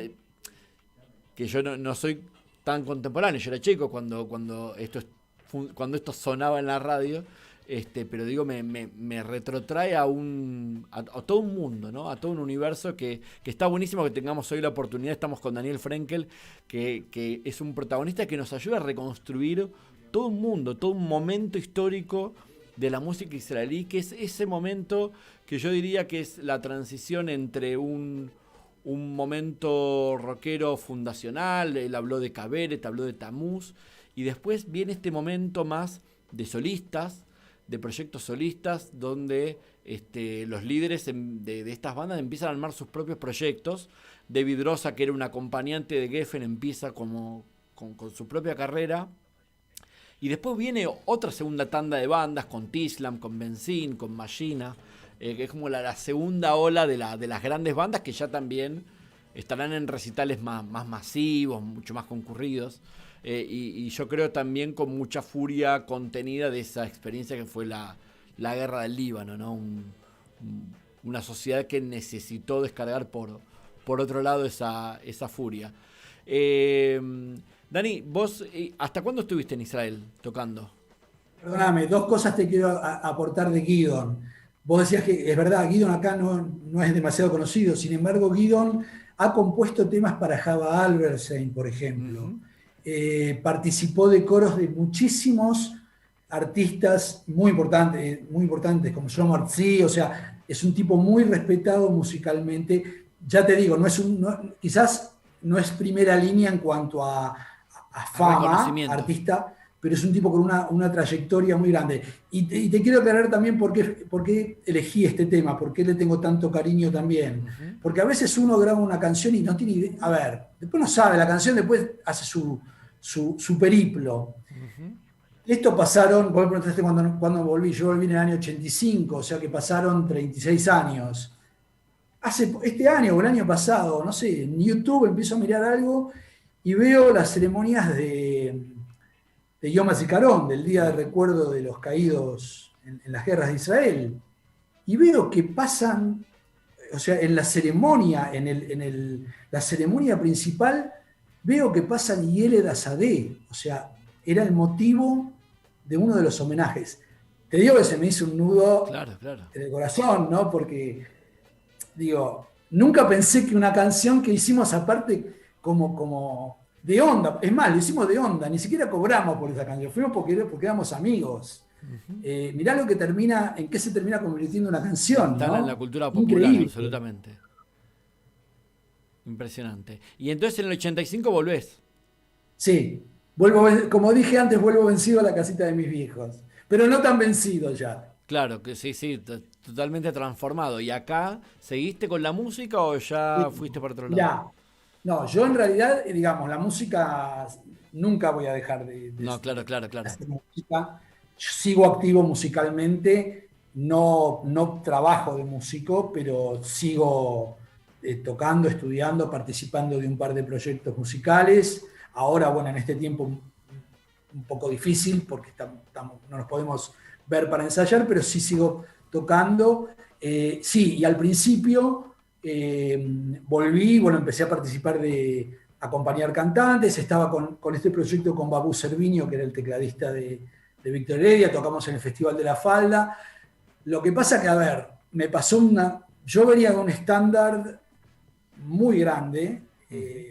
que yo no soy tan contemporáneo, yo era chico cuando esto sonaba en la radio, pero digo, me retrotrae a todo un mundo, ¿no? A todo un universo que está buenísimo que tengamos hoy la oportunidad. Estamos con Daniel Frenkel, que es un protagonista que nos ayuda a reconstruir todo un mundo, todo un momento histórico de la música israelí, que es ese momento que yo diría que es la transición entre un momento rockero fundacional. Él habló de Kaveret, habló de Tamuz, y después viene este momento más de solistas, de proyectos solistas, donde los líderes de estas bandas empiezan a armar sus propios proyectos. David Rosa, que era un acompañante de Geffen, empieza con su propia carrera, Y después viene otra segunda tanda de bandas con Tislam, con Benzín, con Machina, que es como la segunda ola de las grandes bandas que ya también estarán en recitales más masivos, mucho más concurridos. Y yo creo también con mucha furia contenida de esa experiencia que fue la guerra del Líbano, ¿no? Una sociedad que necesitó descargar por otro lado esa furia. Dani, vos, ¿hasta cuándo estuviste en Israel tocando? Perdóname, dos cosas te quiero aportar de Guidon. Vos decías que es verdad, Guidon acá no es demasiado conocido, sin embargo Guidon ha compuesto temas para Java Albertsein, por ejemplo. Participó de coros de muchísimos artistas muy importantes como Shlomo Artzi, o sea, es un tipo muy respetado musicalmente. Ya te digo, quizás no es primera línea en cuanto a fama, artista, pero es un tipo con una trayectoria muy grande. Y te quiero aclarar también por qué elegí este tema, por qué le tengo tanto cariño también. Porque a veces uno graba una canción y no tiene idea. A ver, después no sabe, la canción después hace su periplo. Esto pasaron, vos me preguntaste cuándo volví, yo volví en el año 85, o sea que pasaron 36 años. Este año o el año pasado, no sé, en YouTube empiezo a mirar algo y veo las ceremonias de Yom HaZikaron, del Día de Recuerdo de los Caídos en las Guerras de Israel. Y veo que pasan, o sea, en la ceremonia, la ceremonia principal, veo que pasan Yeled Asadeh, o sea, era el motivo de uno de los homenajes. Te digo que se me hizo un nudo en el corazón, ¿no? Porque, digo, nunca pensé que una canción que hicimos aparte como de onda, es más, lo hicimos de onda, ni siquiera cobramos por esa canción, fuimos porque éramos amigos. Mirá en qué se termina convirtiendo una canción, Están, ¿no?, en la cultura popular. Increíble. Absolutamente. Impresionante. Y entonces en el 85 volvés. Sí, como dije antes, vuelvo vencido a la casita de mis viejos, pero no tan vencido ya. Claro, que sí, totalmente transformado. ¿Y acá seguiste con la música o ya fuiste por otro lado? Ya. No, yo en realidad, digamos, la música nunca voy a dejar de no, claro. hacer música. Yo sigo activo musicalmente, no trabajo de músico, pero sigo tocando, estudiando, participando de un par de proyectos musicales. Ahora, bueno, en este tiempo un poco difícil porque no nos podemos ver para ensayar, pero sí sigo tocando. Sí, y al principio volví, bueno, empecé a participar de acompañar cantantes, estaba con este proyecto con Babu Cerviño, que era el tecladista de Víctor Heredia, tocamos en el Festival de la Falda. Lo que pasa que, a ver, me pasó yo venía con un estándar muy grande,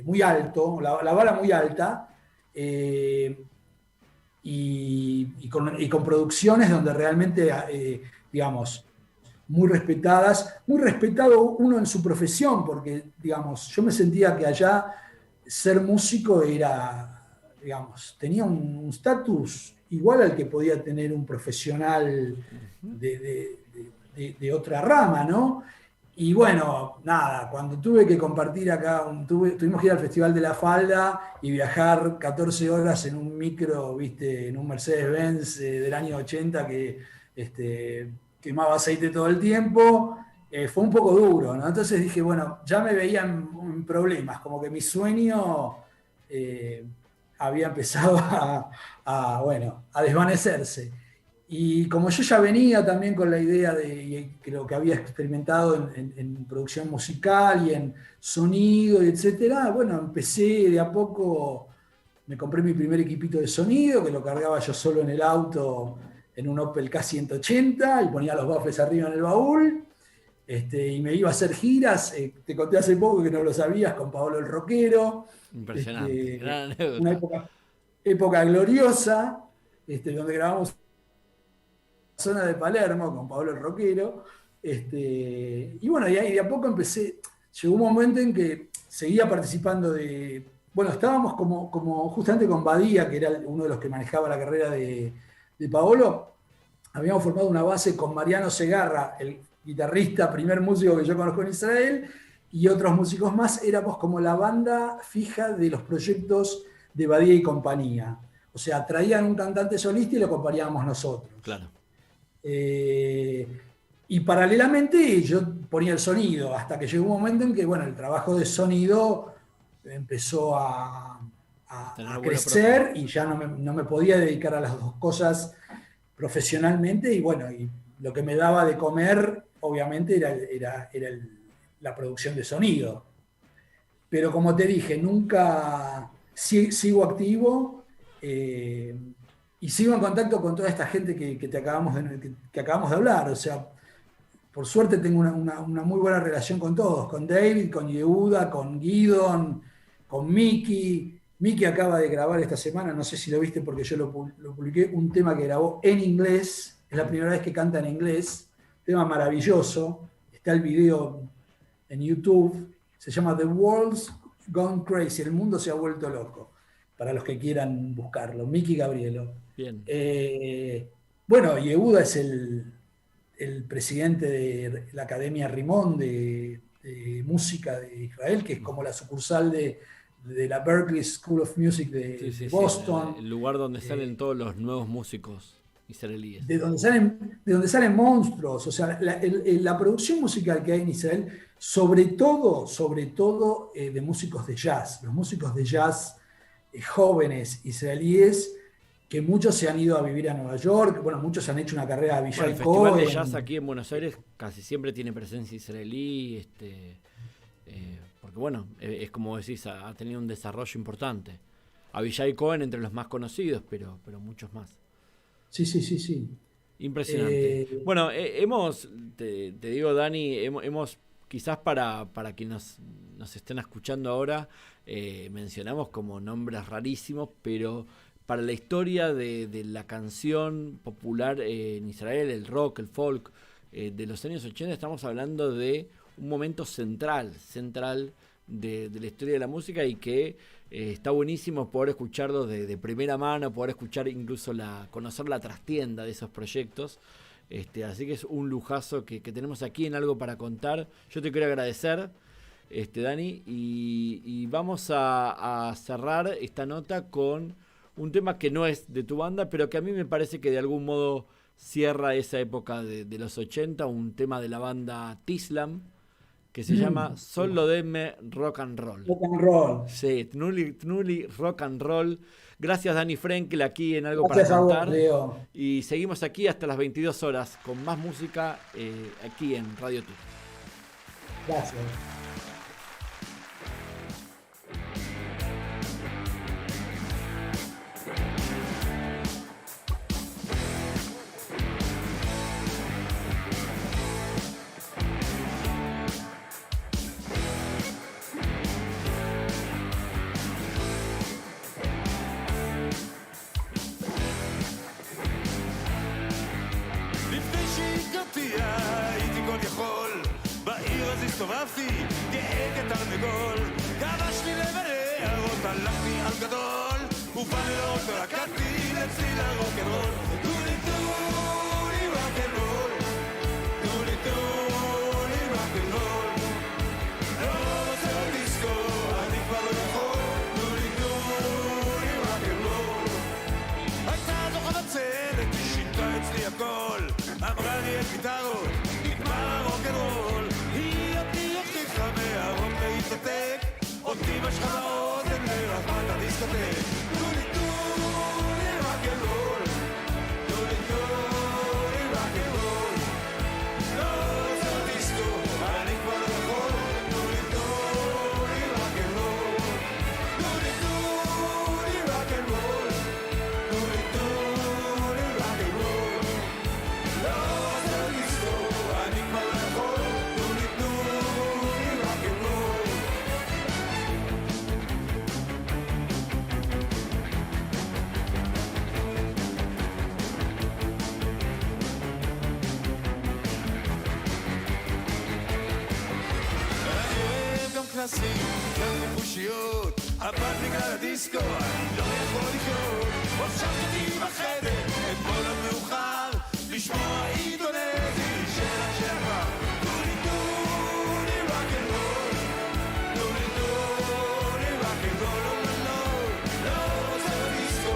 muy alto, la vara muy alta, y con producciones donde realmente, digamos, muy respetado uno en su profesión, porque, digamos, yo me sentía que allá ser músico era, digamos, tenía un estatus igual al que podía tener un profesional de otra rama, ¿no? Y bueno, nada, cuando tuve que compartir acá, tuvimos que ir al Festival de la Falda y viajar 14 horas en un micro, ¿viste? En un Mercedes-Benz del año 80 que quemaba aceite todo el tiempo, fue un poco duro, ¿no? Entonces dije, bueno, ya me veía en problemas, como que mi sueño había empezado a desvanecerse. Y como yo ya venía también con la idea y creo que había experimentado en producción musical y en sonido, etcétera, bueno, empecé de a poco, me compré mi primer equipito de sonido, que lo cargaba yo solo en el auto, en un Opel K180, y ponía los baffles arriba en el baúl, y me iba a hacer giras, te conté hace poco que no lo sabías, con Paolo el Rockero. Impresionante, gran anécdota. Una época gloriosa, donde grabamos zona de Palermo con Paolo el Rockero, y bueno, y ahí de a poco llegó un momento en que seguía participando bueno, estábamos como justamente con Badía, que era uno de los que manejaba la carrera de Paolo. Habíamos formado una base con Mariano Segarra, el guitarrista, primer músico que yo conozco en Israel, y otros músicos más. Éramos como la banda fija de los proyectos de Badía y compañía. O sea, traían un cantante solista y lo acompañábamos nosotros. Claro. Y paralelamente yo ponía el sonido, hasta que llegó un momento en que, bueno, el trabajo de sonido empezó a crecer y ya no me podía dedicar a las dos cosas profesionalmente, y bueno, y lo que me daba de comer, obviamente, era la producción de sonido. Pero como te dije, nunca sigo activo y sigo en contacto con toda esta gente que acabamos de hablar. O sea, por suerte tengo una muy buena relación con todos, con David, con Yehuda, con Guidon, con Miki. Miki acaba de grabar esta semana, no sé si lo viste porque yo lo publiqué, un tema que grabó en inglés, es la primera vez que canta en inglés, tema maravilloso, está el video en YouTube, se llama The World's Gone Crazy, el mundo se ha vuelto loco, para los que quieran buscarlo, Miki Gabrielo. Bien. Bueno, Yehuda es el presidente de la Academia Rimón de Música de Israel, que es como la sucursal de la Berklee School of Music de Boston. El lugar donde salen todos los nuevos músicos israelíes. De donde salen monstruos. O sea, la producción musical que hay en Israel, sobre todo de músicos de jazz. Los músicos de jazz jóvenes israelíes, que muchos se han ido a vivir a Nueva York, bueno, muchos han hecho una carrera a Villay El Cohen. Festival de Jazz aquí en Buenos Aires casi siempre tiene presencia israelí, porque bueno, es como decís, ha tenido un desarrollo importante. Avishai Cohen entre los más conocidos, pero muchos más. Sí. Impresionante. Bueno, te digo, Dani, hemos quizás para quienes nos estén escuchando ahora, mencionamos como nombres rarísimos, pero para la historia de la canción popular en Israel, el rock, el folk, de los años 80, estamos hablando de un momento central de la historia de la música, y que está buenísimo poder escucharlo de primera mano, poder escuchar incluso conocer la trastienda de esos proyectos. Así que es un lujazo que tenemos aquí en Algo para Contar. Yo te quiero agradecer, Dani, y vamos a cerrar esta nota con un tema que no es de tu banda, pero que a mí me parece que de algún modo cierra esa época de los 80, un tema de la banda Tislam, que se llama Solo Deme Rock and Roll. Rock and Roll. Sí, Tnuli Rock and Roll. Gracias, Dani Frenkel, aquí en Algo Gracias para Contar. A vos, Leo. Y seguimos aquí hasta las 22 horas con más música aquí en Radio Tour. Gracias. הסתובבתי גאה כתרנגול, כבשתי לבריאות, הלכתי על גדול, ובלילות רקדתי לצליל הרוקנרול. טולי טולי רוקנרול, טולי טולי רוקנרול, לא רוצה דיסקו, אני כבר לא יכול, טולי טולי רוקנרול. הייתה זו חבצלת, היא שינתה אצלי הכל, אמרה לי את גיטרות, נגמר הרוקנרול. מהרוק להתנתק, אותי משכה לאוזן לרחמת הדיסקוטק. טולי טולי רוקנרול, טולי טולי רוקנרול, לא רוצה דיסקו, אני כבר לא יכול. טולי טולי רוקנרול, טולי טולי רוקנרול, טולי טולי רוקנרול, לא רוצה דיסקו, אני כבר לא יכול. גם חופשיות, אבל בגלל הדיסקו אני לא יכול לחיות. הושבתי בחדר אתמול עד מאוחר לשמוע אינדונזי של השבע. טולי טולי רוקנרול, טולי טולי רוקנרול, לא רוצה דיסקו,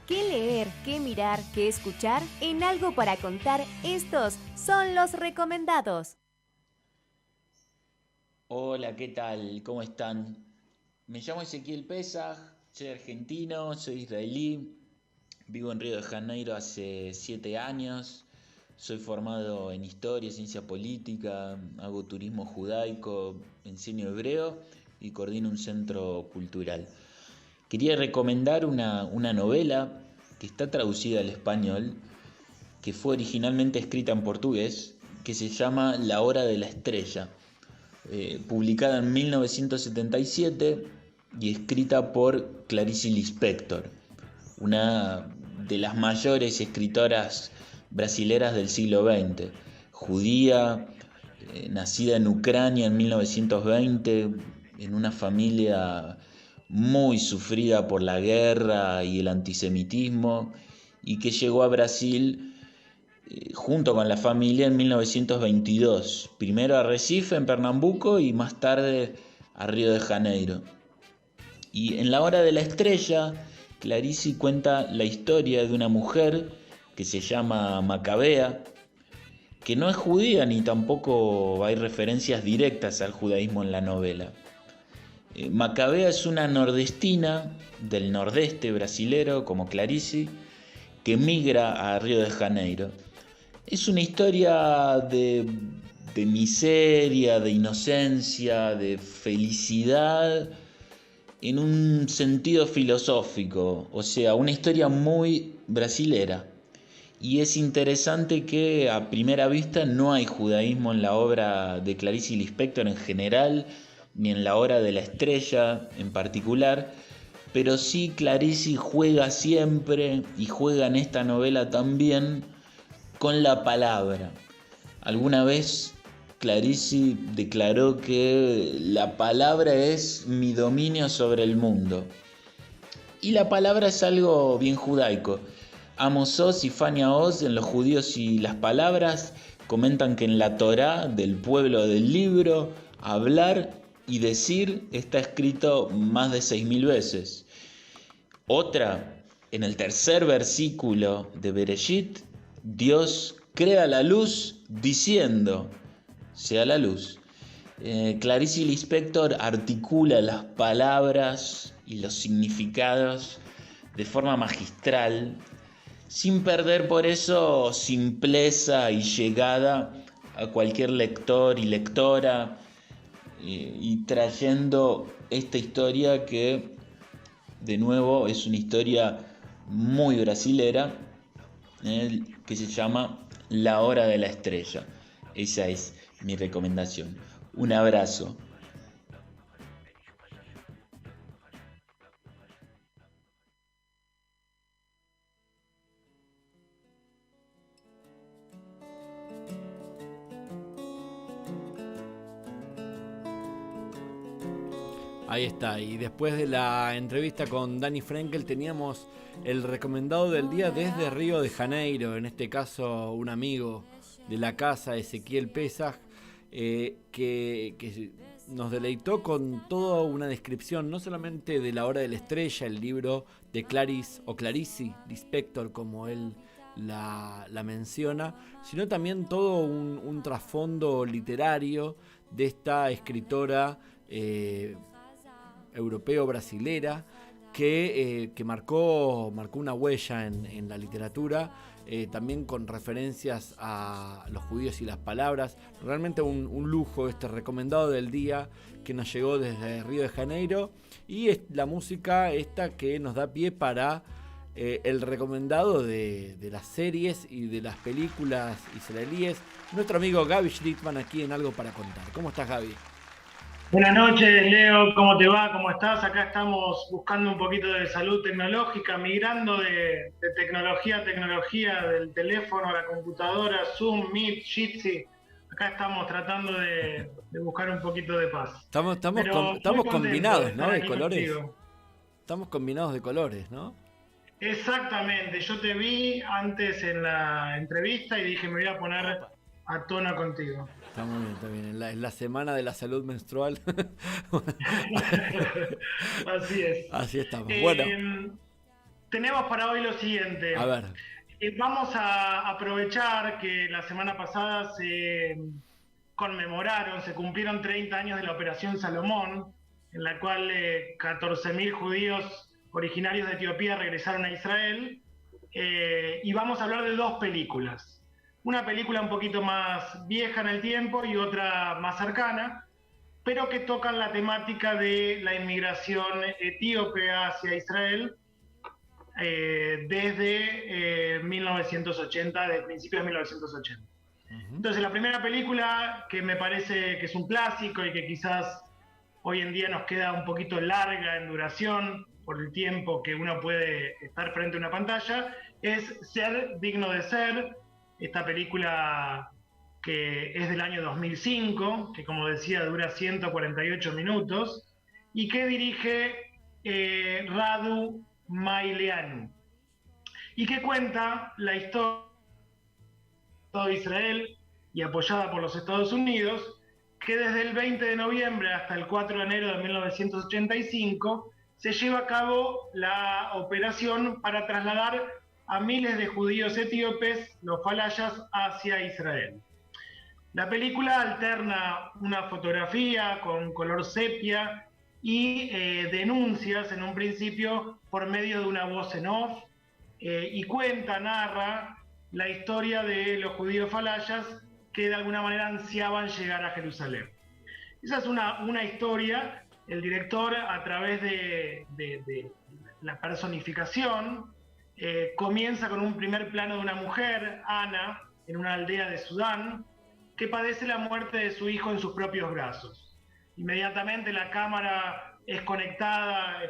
¿Qué leer, qué mirar, qué escuchar? En Algo para Contar, estos son los recomendados. Hola, ¿qué tal? ¿Cómo están? Me llamo Ezequiel Pesaj, soy argentino, soy israelí, vivo en Río de Janeiro hace 7 años, soy formado en historia, ciencia política, hago turismo judaico, enseño hebreo y coordino un centro cultural. Quería recomendar una novela que está traducida al español, que fue originalmente escrita en portugués, que se llama La Hora de la Estrella, publicada en 1977 y escrita por Clarice Lispector, una de las mayores escritoras brasileras del siglo XX, judía, nacida en Ucrania en 1920, en una familia muy sufrida por la guerra y el antisemitismo, y que llegó a Brasil junto con la familia en 1922, primero a Recife, en Pernambuco, y más tarde a Río de Janeiro. Y en La Hora de la Estrella, Clarice cuenta la historia de una mujer que se llama Macabea, que no es judía ni tampoco hay referencias directas al judaísmo en la novela. Macabea es una nordestina del nordeste brasilero, como Clarice, que migra a Río de Janeiro. Es una historia de miseria, de inocencia, de felicidad, en un sentido filosófico, o sea, una historia muy brasilera. Y es interesante que a primera vista no hay judaísmo en la obra de Clarice Lispector en general, ni en La Hora de la Estrella en particular, pero sí Clarice juega siempre, y juega en esta novela también, con la palabra. Alguna vez Clarice declaró que la palabra es mi dominio sobre el mundo. Y la palabra es algo bien judaico. Amos Oz y Fania Oz, en Los judíos y las palabras, comentan que en la Torá del pueblo del libro, hablar y decir está escrito más de 6.000 veces. Otra, en el 3er versículo de Bereshit, Dios crea la luz diciendo, sea la luz. Clarice Lispector articula las palabras y los significados de forma magistral, sin perder por eso simpleza y llegada a cualquier lector y lectora, y trayendo esta historia que, de nuevo, es una historia muy brasilera, que se llama La Hora de la Estrella. Esa es mi recomendación. Un abrazo. Ahí está, y después de la entrevista con Dani Frenkel teníamos el recomendado del día desde Río de Janeiro, en este caso un amigo de la casa, Ezequiel Pesaj, que nos deleitó con toda una descripción, no solamente de La Hora de la Estrella, el libro de Clarice Lispector, como él la menciona, sino también todo un trasfondo literario de esta escritora europeo-brasilera que marcó una huella en la literatura, también con referencias a los judíos y las palabras. Realmente un lujo este recomendado del día que nos llegó desde Río de Janeiro, y es la música esta que nos da pie para el recomendado de las series y de las películas israelíes. Nuestro amigo Gaby Schlittman aquí en Algo para Contar. ¿Cómo estás, Gaby? Buenas noches, Leo, ¿cómo te va? ¿Cómo estás? Acá estamos buscando un poquito de salud tecnológica, migrando de tecnología a tecnología, del teléfono a la computadora, Zoom, Meet, Jitsi. Acá estamos tratando de buscar un poquito de paz. Estamos combinados, ¿no? De colores. Contigo. Estamos combinados de colores, ¿no? Exactamente. Yo te vi antes en la entrevista y dije, me voy a poner a tono contigo. Está muy bien, está bien. En la semana de la salud menstrual. Así es. Así estamos. Bueno. tenemos para hoy lo siguiente. A ver. Vamos a aprovechar que la semana pasada se cumplieron 30 años de la Operación Salomón, en la cual 14.000 judíos originarios de Etiopía regresaron a Israel, y vamos a hablar de dos películas. Una película un poquito más vieja en el tiempo y otra más cercana, pero que tocan la temática de la inmigración etíope hacia Israel desde 1980, de principios de 1980. Entonces, la primera película, que me parece que es un clásico y que quizás hoy en día nos queda un poquito larga en duración por el tiempo que uno puede estar frente a una pantalla, es Ser digno de ser, esta película que es del año 2005, que como decía dura 148 minutos, y que dirige Radu Maileanu, y que cuenta la historia de Israel y apoyada por los Estados Unidos, que desde el 20 de noviembre hasta el 4 de enero de 1985 se lleva a cabo la operación para trasladar a miles de judíos etíopes, los falayas, hacia Israel. La película alterna una fotografía con color sepia y denuncias en un principio por medio de una voz en off, y narra la historia de los judíos falayas que de alguna manera ansiaban llegar a Jerusalén. Esa es una historia. El director, a través de la personificación, comienza con un primer plano de una mujer, Ana, en una aldea de Sudán, que padece la muerte de su hijo en sus propios brazos. Inmediatamente la cámara es conecta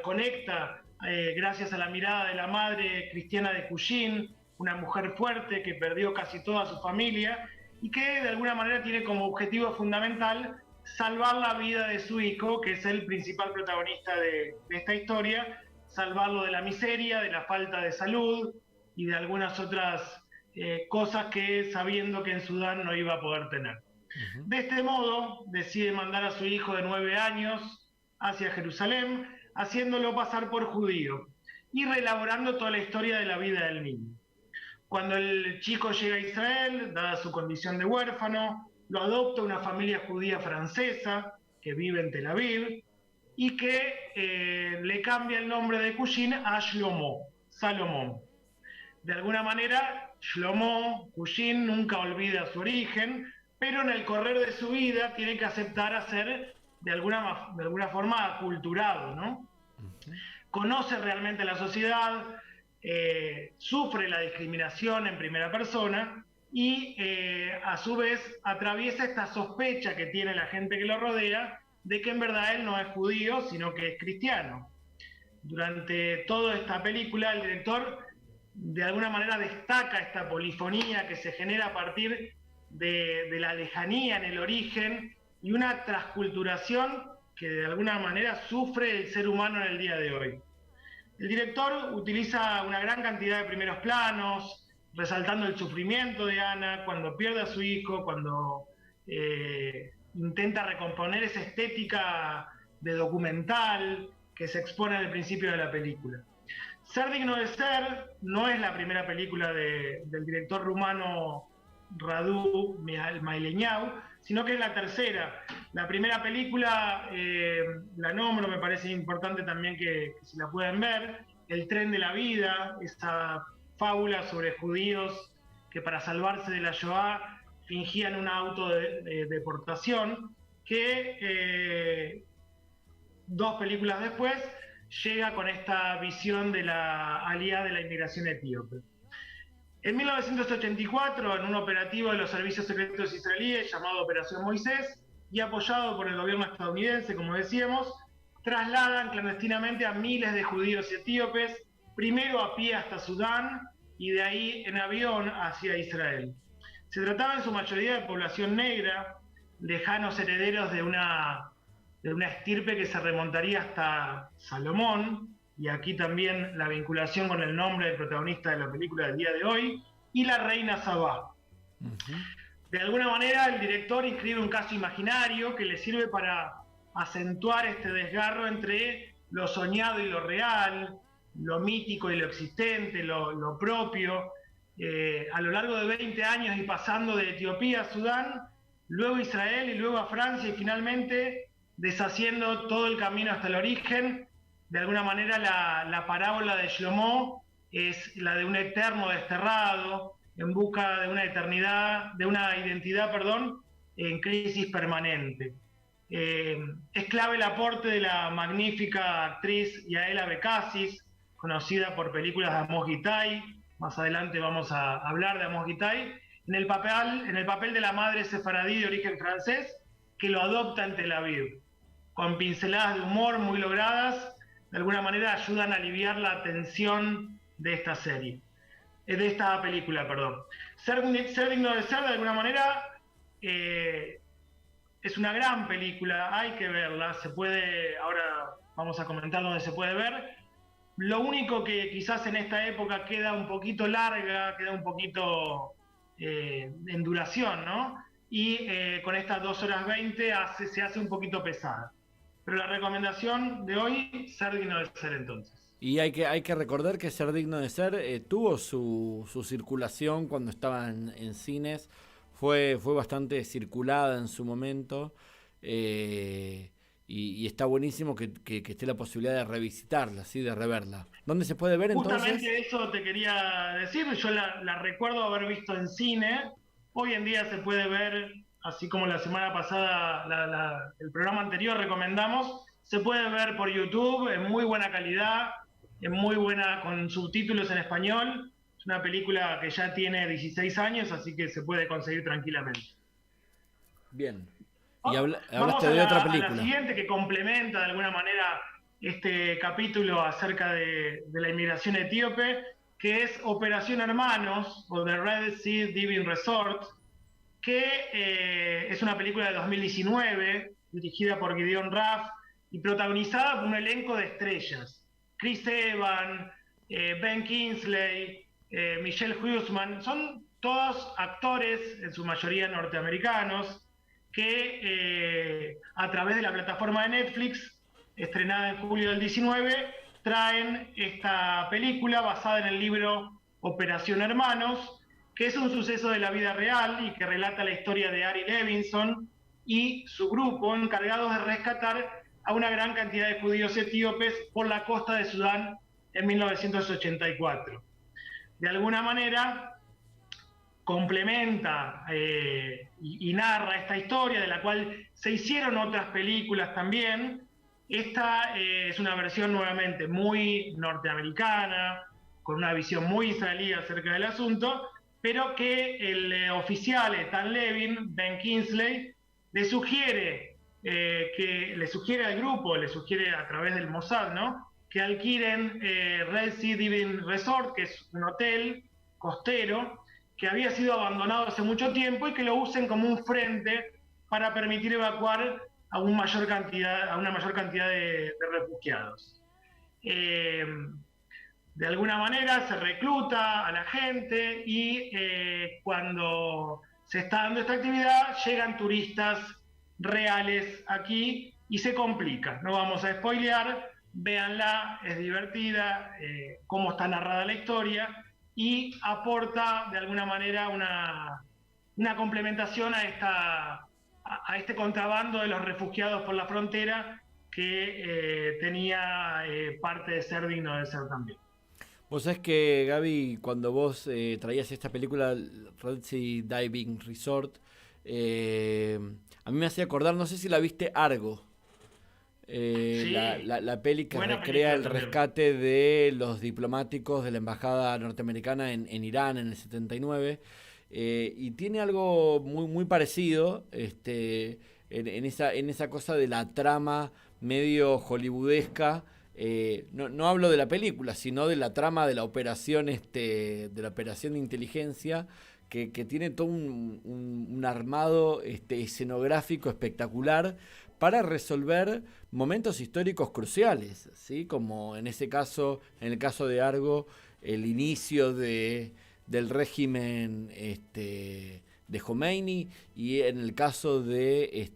gracias a la mirada de la madre cristiana de Kushin, una mujer fuerte que perdió casi toda su familia y que de alguna manera tiene como objetivo fundamental salvar la vida de su hijo, que es el principal protagonista de esta historia, salvarlo de la miseria, de la falta de salud y de algunas otras cosas que sabiendo que en Sudán no iba a poder tener. De este modo decide mandar a su hijo de 9 años hacia Jerusalén, haciéndolo pasar por judío y reelaborando toda la historia de la vida del niño. Cuando el chico llega a Israel, dada su condición de huérfano, lo adopta una familia judía francesa que vive en Tel Aviv y que le cambia el nombre de Kushin a Shlomo, Salomón. De alguna manera, Shlomo, Kushin, nunca olvida su origen, pero en el correr de su vida tiene que aceptar a ser de alguna forma aculturado, ¿no? Conoce realmente la sociedad, sufre la discriminación en primera persona y a su vez atraviesa esta sospecha que tiene la gente que lo rodea de que en verdad él no es judío, sino que es cristiano. Durante toda esta película el director de alguna manera destaca esta polifonía que se genera a partir de la lejanía en el origen y una transculturación que de alguna manera sufre el ser humano en el día de hoy. El director utiliza una gran cantidad de primeros planos, resaltando el sufrimiento de Ana cuando pierde a su hijo, cuando intenta recomponer esa estética de documental que se expone al principio de la película. Ser digno de ser no es la primera película del director rumano Radu Maileanu, sino que es la tercera. La primera película, la nombro, me parece importante también que si la pueden ver, El tren de la vida, esa fábula sobre judíos que para salvarse de la Shoah fingían una autodeportación, que 2 películas después llega con esta visión de la alía de la inmigración etíope. En 1984, en un operativo de los servicios secretos israelíes llamado Operación Moisés, y apoyado por el gobierno estadounidense, como decíamos, trasladan clandestinamente a miles de judíos etíopes, primero a pie hasta Sudán y de ahí en avión hacia Israel. Se trataba en su mayoría de población negra, lejanos herederos de una estirpe que se remontaría hasta Salomón, y aquí también la vinculación con el nombre del protagonista de la película del día de hoy, y la reina Sabá. De alguna manera el director inscribe un caso imaginario que le sirve para acentuar este desgarro entre lo soñado y lo real, lo mítico y lo existente, lo propio, a lo largo de 20 años y pasando de Etiopía a Sudán, luego a Israel y luego a Francia y finalmente deshaciendo todo el camino hasta el origen. De alguna manera la parábola de Shlomo es la de un eterno desterrado en busca de una eternidad, de una identidad, en crisis permanente. Es clave el aporte de la magnífica actriz Yael Abekassis, conocida por películas de Amos Gitai. Más adelante vamos a hablar de Amos Gitai, en el papel de la madre sefaradí de origen francés que lo adopta en Tel Aviv. Con pinceladas de humor muy logradas, de alguna manera ayudan a aliviar la tensión de esta serie, de esta película, Ser digno de ser, de alguna manera, es una gran película, hay que verla, ahora vamos a comentar dónde se puede ver. Lo único que quizás en esta época queda un poquito larga, queda un poquito en duración, ¿no? Y con estas 2 horas 20 se hace un poquito pesada. Pero la recomendación de hoy, Ser digno de ser, entonces. Y hay que recordar que Ser digno de ser tuvo su circulación cuando estaba en cines, fue bastante circulada en su momento, y está buenísimo que esté la posibilidad de revisitarla, ¿sí? De reverla. ¿Dónde se puede ver entonces? Justamente eso te quería decir, yo la recuerdo haber visto en cine, hoy en día se puede ver, así como la semana pasada, el programa anterior recomendamos, se puede ver por YouTube en muy buena calidad, con subtítulos en español. Es una película que ya tiene 16 años, así que se puede conseguir tranquilamente. Bien. Y hablaste Vamos de otra a película. la siguiente, que complementa de alguna manera este capítulo acerca de la inmigración etíope, que es Operación Hermanos, o The Red Sea Diving Resort, que es una película de 2019, dirigida por Gideon Raff y protagonizada por un elenco de estrellas. Chris Evans, Ben Kingsley, Michelle Huisman, son todos actores, en su mayoría norteamericanos, que a través de la plataforma de Netflix, estrenada en julio del 19, traen esta película basada en el libro Operación Hermanos, que es un suceso de la vida real y que relata la historia de Ari Levinson y su grupo encargados de rescatar a una gran cantidad de judíos etíopes por la costa de Sudán en 1984. De alguna manera complementa y narra esta historia, de la cual se hicieron otras películas también. Esta es una versión nuevamente muy norteamericana, con una visión muy israelí acerca del asunto, pero que el oficial Stan Levin, Ben Kingsley, le sugiere al grupo, le sugiere a través del Mossad, ¿no?, que alquilen Red Sea Diving Resort, que es un hotel costero que había sido abandonado hace mucho tiempo, y que lo usen como un frente para permitir evacuar a una mayor cantidad de refugiados. De alguna manera se recluta a la gente y cuando se está dando esta actividad llegan turistas reales aquí y se complica. No vamos a spoilear, véanla, es divertida, cómo está narrada la historia, y aporta de alguna manera una complementación a este contrabando de los refugiados por la frontera que tenía parte de Ser digno de ser también. Vos sabés que, Gaby, cuando vos traías esta película, Red Sea Diving Resort, a mí me hacía acordar, no sé si la viste, Argo. Sí. La peli que Buena recrea el película rescate de los diplomáticos de la embajada norteamericana en Irán en el 79, y tiene algo muy parecido en esa cosa de la trama medio hollywoodesca. No hablo de la película, sino de la trama de la operación de inteligencia, que tiene todo un armado escenográfico espectacular para resolver momentos históricos cruciales, ¿sí? Como en el caso de Argo, el inicio del régimen de Khomeini, y en el caso de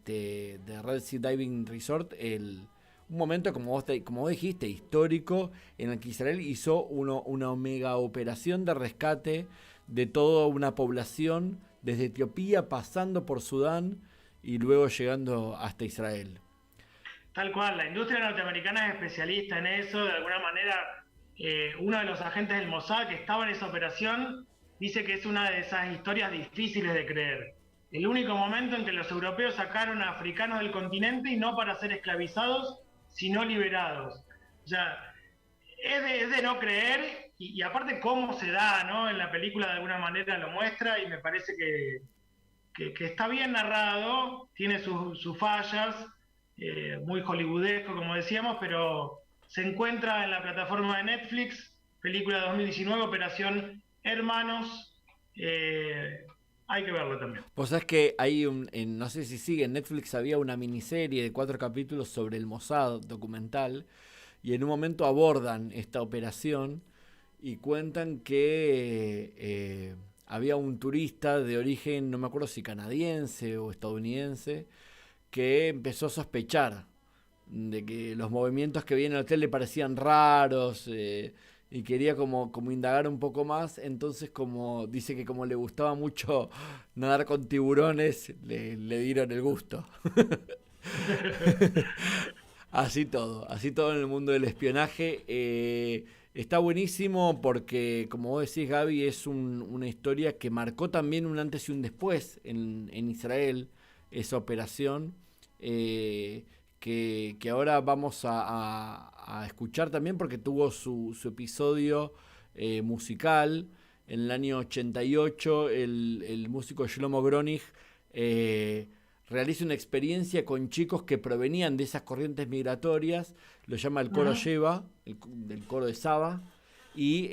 Red Sea Diving Resort, un momento, como vos dijiste, histórico, en el que Israel hizo una mega operación de rescate de toda una población, desde Etiopía, pasando por Sudán y luego llegando hasta Israel. Tal cual, la industria norteamericana es especialista en eso. De alguna manera, uno de los agentes del Mossad que estaba en esa operación dice que es una de esas historias difíciles de creer. El único momento en que los europeos sacaron a africanos del continente, y no para ser esclavizados, sino liberados. O sea, es de no creer, y aparte cómo se da, ¿no? En la película de alguna manera lo muestra, y me parece que está bien narrado, tiene sus fallas, muy hollywoodesco, como decíamos, pero se encuentra en la plataforma de Netflix, película de 2019, Operación Hermanos. Hay que verlo también. Vos sabés que hay no sé si sigue, en Netflix había una miniserie de 4 capítulos sobre el Mossad documental, y en un momento abordan esta operación y cuentan que había un turista de origen, no me acuerdo si canadiense o estadounidense, que empezó a sospechar de que los movimientos que veía en el hotel le parecían raros, y quería como indagar un poco más. Entonces, como dice que como le gustaba mucho nadar con tiburones, le dieron el gusto. Así todo en el mundo del espionaje. Está buenísimo porque, como vos decís, Gaby, es una historia que marcó también un antes y un después en Israel, esa operación, que ahora vamos a escuchar también, porque tuvo su episodio musical. En el año 88 el músico Shlomo Gronig realiza una experiencia con chicos que provenían de esas corrientes migratorias, lo llama el coro Sheva, del coro de Saba, y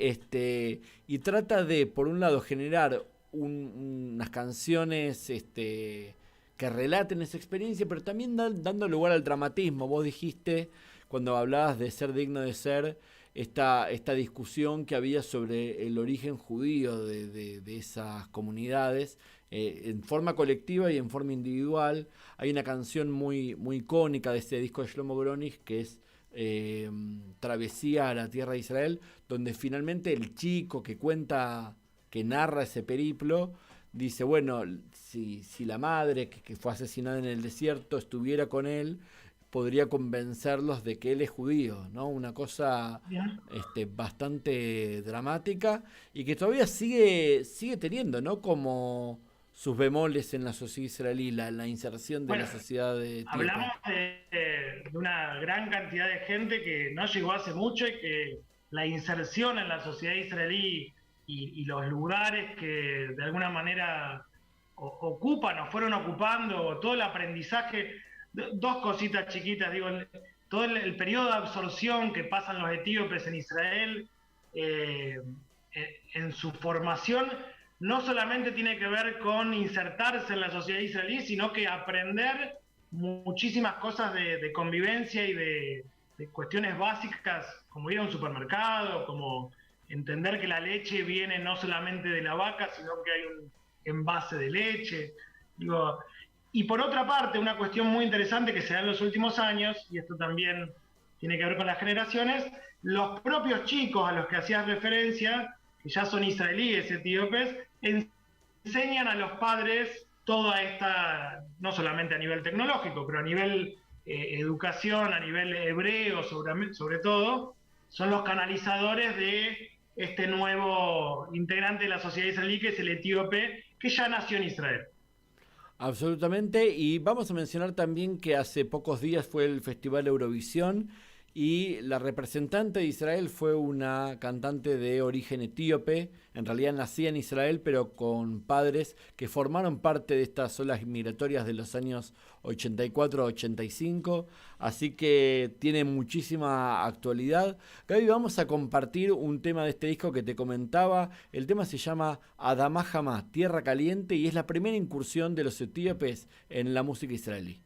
trata de, por un lado, generar unas canciones que relaten esa experiencia, pero también dando lugar al dramatismo. Vos dijiste, cuando hablabas de ser digno de ser, esta discusión que había sobre el origen judío de esas comunidades, en forma colectiva y en forma individual. Hay una canción muy, muy icónica de este disco de Shlomo Gronig, que es Travesía a la Tierra de Israel, donde finalmente el chico que narra ese periplo, dice, bueno, si la madre que fue asesinada en el desierto estuviera con él, podría convencerlos de que él es judío, ¿no? Una cosa bastante dramática, y que todavía sigue teniendo, ¿no? Como sus bemoles en la sociedad israelí, la inserción de la sociedad de etíope. Hablamos de una gran cantidad de gente que no llegó hace mucho, y que la inserción en la sociedad israelí y los lugares que de alguna manera ocupan o fueron ocupando, todo el aprendizaje. Dos cositas chiquitas, digo, todo el periodo de absorción que pasan los etíopes en Israel, en su formación, no solamente tiene que ver con insertarse en la sociedad israelí, sino que aprender muchísimas cosas de convivencia y de cuestiones básicas, como ir a un supermercado, como entender que la leche viene no solamente de la vaca, sino que hay un envase de leche. Digo, y por otra parte, una cuestión muy interesante que se da en los últimos años, y esto también tiene que ver con las generaciones, los propios chicos a los que hacías referencia, que ya son israelíes, etíopes, enseñan a los padres toda esta, no solamente a nivel tecnológico, pero a nivel educación, a nivel hebreo sobre todo, son los canalizadores de este nuevo integrante de la sociedad israelí, que es el etíope, que ya nació en Israel. Absolutamente, y vamos a mencionar también que hace pocos días fue el Festival Eurovisión, y la representante de Israel fue una cantante de origen etíope. En realidad nacía en Israel, pero con padres que formaron parte de estas olas migratorias de los años 84-85, así que tiene muchísima actualidad. Gaby, vamos a compartir un tema de este disco que te comentaba. El tema se llama Adamá Hamá, Tierra Caliente, y es la primera incursión de los etíopes en la música israelí.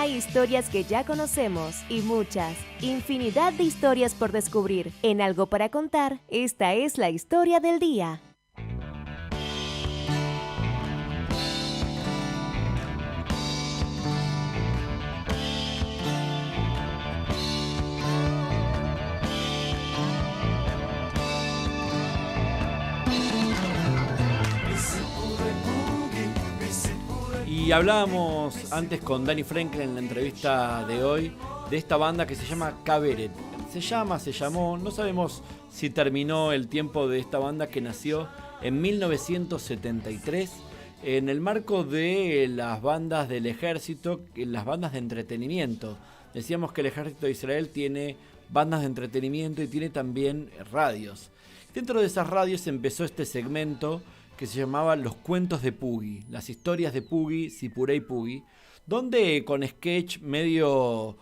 Hay historias que ya conocemos y muchas, infinidad de historias por descubrir. En Algo para Contar, esta es la historia del día. Y hablábamos antes con Danny Franklin en la entrevista de hoy de esta banda que se llama Kaveret. Se llamó, no sabemos si terminó el tiempo de esta banda que nació en 1973 en el marco de las bandas del ejército, las bandas de entretenimiento. Decíamos que el ejército de Israel tiene bandas de entretenimiento y tiene también radios. Dentro de esas radios empezó este segmento que se llamaba Los Cuentos de Pugi, las historias de Pugi, Sipurei Pugi, donde con sketch medio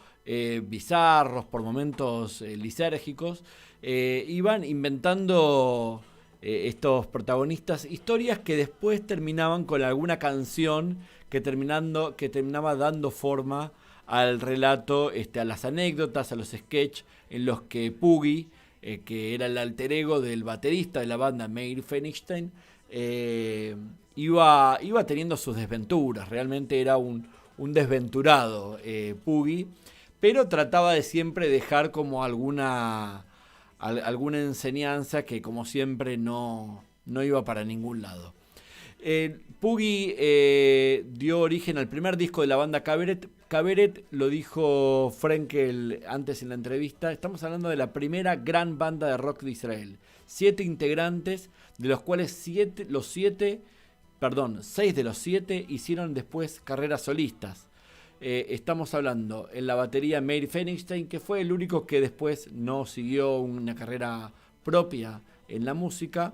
bizarros, por momentos lisérgicos, iban inventando estos protagonistas historias que después terminaban con alguna canción que terminaba dando forma al relato, a las anécdotas, a los sketch en los que Pugi, que era el alter ego del baterista de la banda, Meir Feinstein, iba teniendo sus desventuras. Realmente era un desventurado Pugi, pero trataba de siempre dejar como alguna enseñanza que, como siempre, no iba para ningún lado. Pugi dio origen al primer disco de la banda Kaveret. Kaveret, lo dijo Frenkel antes en la entrevista, estamos hablando de la primera gran banda de rock de Israel. 7 integrantes, de los cuales 6 de los 7 hicieron después carreras solistas. Estamos hablando en la batería Meir Feinstein, que fue el único que después no siguió una carrera propia en la música.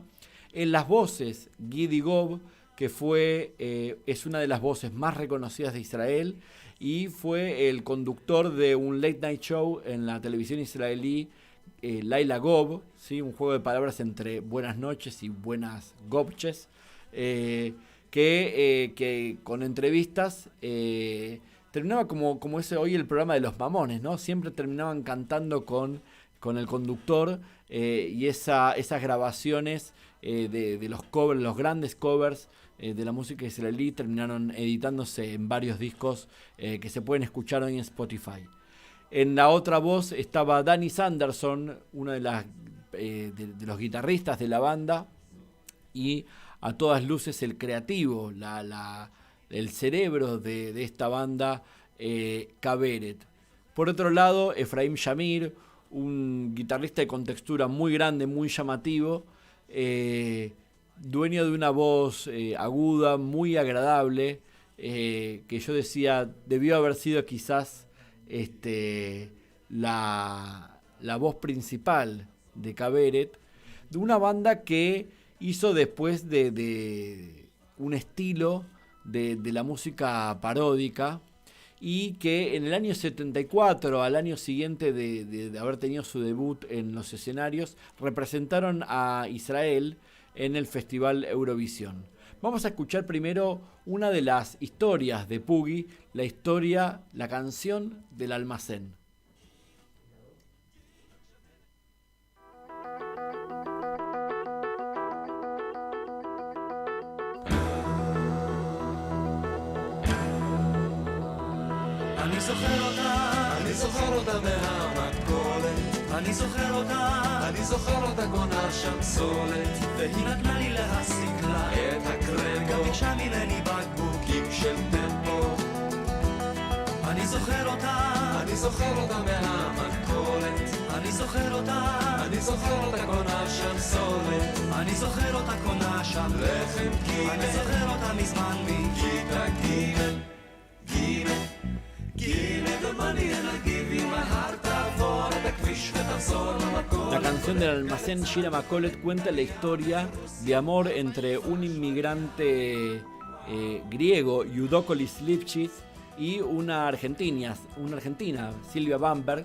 En las voces, Gidi Gov, que es una de las voces más reconocidas de Israel y fue el conductor de un late night show en la televisión israelí, Laila Gov, ¿sí? Un juego de palabras entre buenas noches y buenas gobches, que con entrevistas terminaba como ese hoy el programa de los mamones, ¿no? Siempre terminaban cantando con el conductor y esas grabaciones de los covers, los grandes covers de la música israelí terminaron editándose en varios discos que se pueden escuchar hoy en Spotify. En la otra voz estaba Danny Sanderson, uno de los guitarristas de la banda y a todas luces el creativo, el cerebro de esta banda, Kaveret. Por otro lado, Efraim Shamir, un guitarrista de contextura muy grande, muy llamativo, dueño de una voz aguda, muy agradable, que yo decía, debió haber sido quizás la voz principal de Kaveret, de una banda que hizo después de un estilo de la música paródica y que en el año 74, al año siguiente de haber tenido su debut en los escenarios, representaron a Israel en el Festival Eurovisión. Vamos a escuchar primero una de las historias de Pugi, la canción del almacén. אני זוכר אותה מהמכולת, אני זוכר אותה קונה שם סולת, והיא נתנה לי להסיק לה את הקרמבו, גם ביקשה ממני בקבוקים של טמפו. אני זוכר אותה מהמכולת, אני זוכר אותה קונה שם סולת, אני זוכר אותה קונה שם לחם גימל, אני זוכר אותה מזמן מכיתה גימל. La canción del almacén, Shira Makolet, cuenta la historia de amor entre un inmigrante griego, Yudokolis Lipchitz, y una argentina, Silvia Bamberg,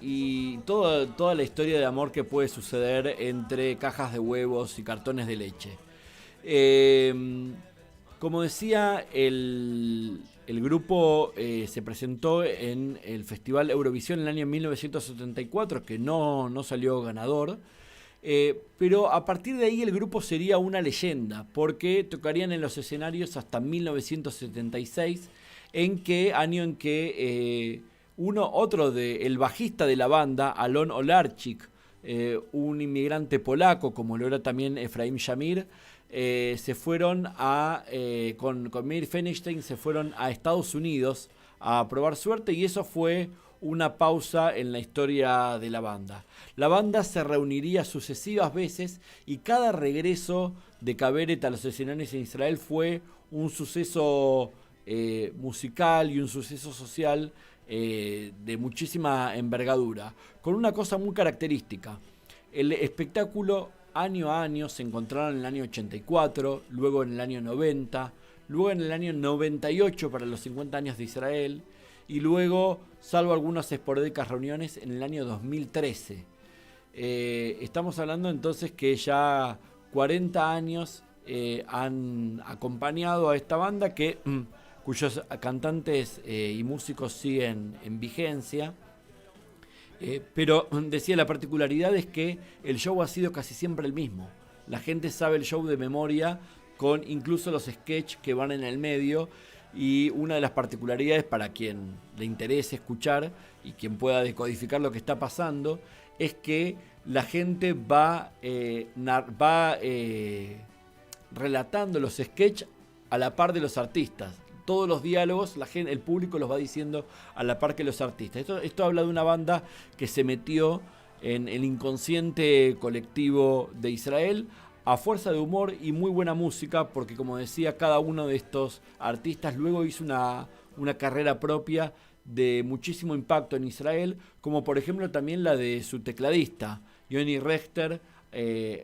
y toda la historia de amor que puede suceder entre cajas de huevos y cartones de leche. Como decía, el grupo se presentó en el Festival Eurovisión en el año 1974, que no salió ganador. Pero a partir de ahí el grupo sería una leyenda, porque tocarían en los escenarios hasta 1976, año en que el bajista de la banda, Alon Olarczyk, un inmigrante polaco, como lo era también Efraim Shamir, se fueron con Meir Feinstein se fueron a Estados Unidos a probar suerte, y eso fue una pausa en la historia de la banda. La banda se reuniría sucesivas veces y cada regreso de Kaveret a los escenarios en Israel fue un suceso musical y un suceso social de muchísima envergadura, con una cosa muy característica. El espectáculo año a año se encontraron en el año 84, luego en el año 90, luego en el año 98 para los 50 años de Israel, y luego, salvo algunas esporádicas reuniones, en el año 2013. Estamos hablando entonces que ya 40 años han acompañado a esta banda, cuyos cantantes y músicos siguen en vigencia. Pero decía, la particularidad es que el show ha sido casi siempre el mismo. La gente sabe el show de memoria, con incluso los sketches que van en el medio. Y una de las particularidades, para quien le interese escuchar y quien pueda decodificar lo que está pasando, es que la gente va relatando los sketches a la par de los artistas. Todos los diálogos, el público los va diciendo a la par que los artistas. Esto habla de una banda que se metió en el inconsciente colectivo de Israel a fuerza de humor y muy buena música, porque, como decía, cada uno de estos artistas luego hizo una carrera propia de muchísimo impacto en Israel, como por ejemplo también la de su tecladista, Yoni Rechter,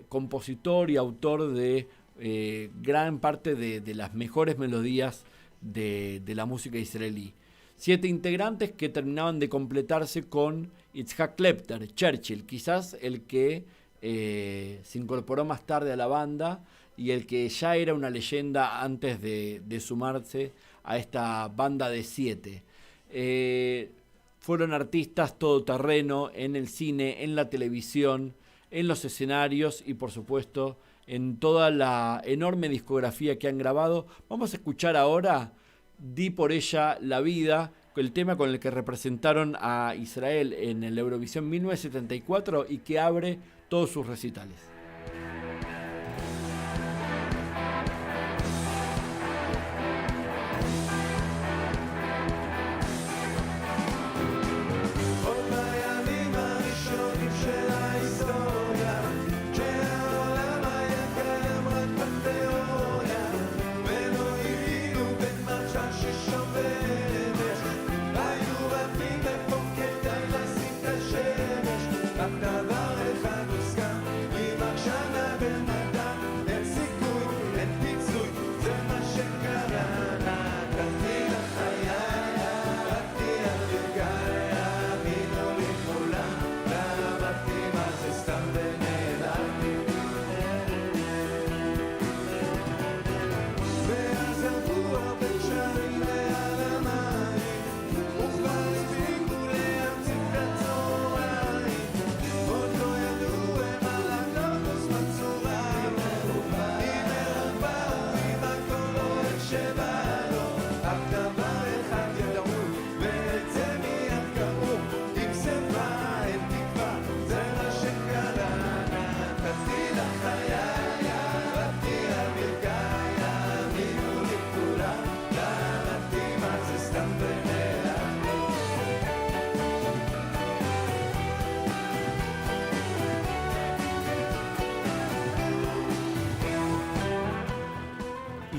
compositor y autor de gran parte de las mejores melodías de la música israelí. 7 integrantes que terminaban de completarse con Itzhak Klepter, Churchill, quizás el que se incorporó más tarde a la banda y el que ya era una leyenda antes de sumarse a esta banda de 7. Fueron artistas todoterreno en el cine, en la televisión, en los escenarios y, por supuesto, en toda la enorme discografía que han grabado. Vamos a escuchar ahora Di por ella la vida, el tema con el que representaron a Israel en el Eurovisión 1974 y que abre todos sus recitales.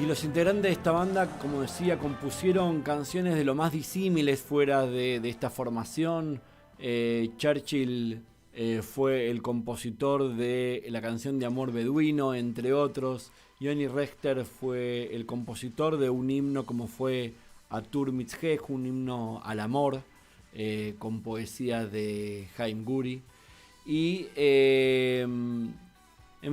Los integrantes de esta banda, como decía, compusieron canciones de lo más disímiles fuera de esta formación. Churchill fue el compositor de la canción de Amor Beduino, entre otros. Yoni Rechter fue el compositor de un himno como fue Atur Mitzhej, un himno al amor, con poesía de Haim Guri. Y, en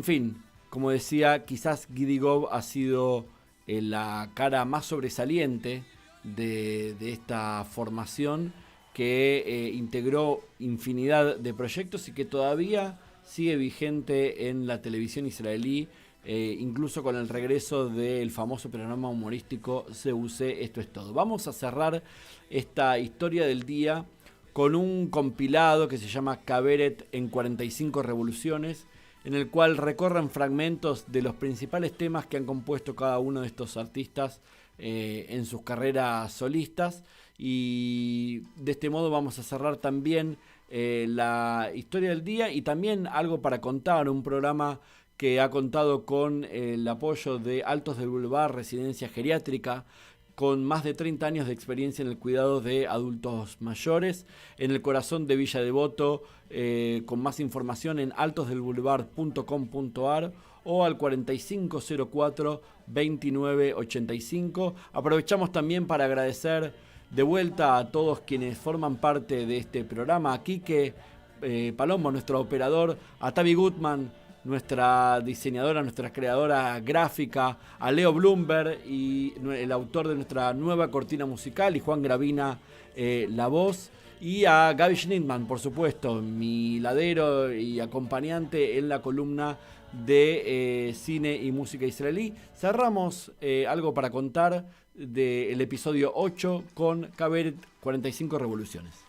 fin, como decía, quizás Gidi Gov ha sido la cara más sobresaliente de esta formación que integró infinidad de proyectos y que todavía sigue vigente en la televisión israelí, incluso con el regreso del famoso programa humorístico CUC, Esto es Todo. Vamos a cerrar esta historia del día con un compilado que se llama Kaveret en 45 revoluciones, en el cual recorren fragmentos de los principales temas que han compuesto cada uno de estos artistas en sus carreras solistas. Y de este modo vamos a cerrar también la historia del día y también algo para contar, un programa que ha contado con el apoyo de Altos del Boulevard, residencia geriátrica, con más de 30 años de experiencia en el cuidado de adultos mayores, en el corazón de Villa Devoto, con más información en altosdelboulevard.com.ar o al 4504-2985. Aprovechamos también para agradecer de vuelta a todos quienes forman parte de este programa, a Quique Palomo, nuestro operador, a Tavi Gutman, nuestra diseñadora, nuestra creadora gráfica, a Leo Bloomberg y el autor de nuestra nueva cortina musical, y Juan Gravina, la voz, y a Gaby Schnittman, por supuesto, mi ladero y acompañante en la columna de cine y música israelí. Cerramos algo para contar del episodio 8 con Kaveret 45 revoluciones.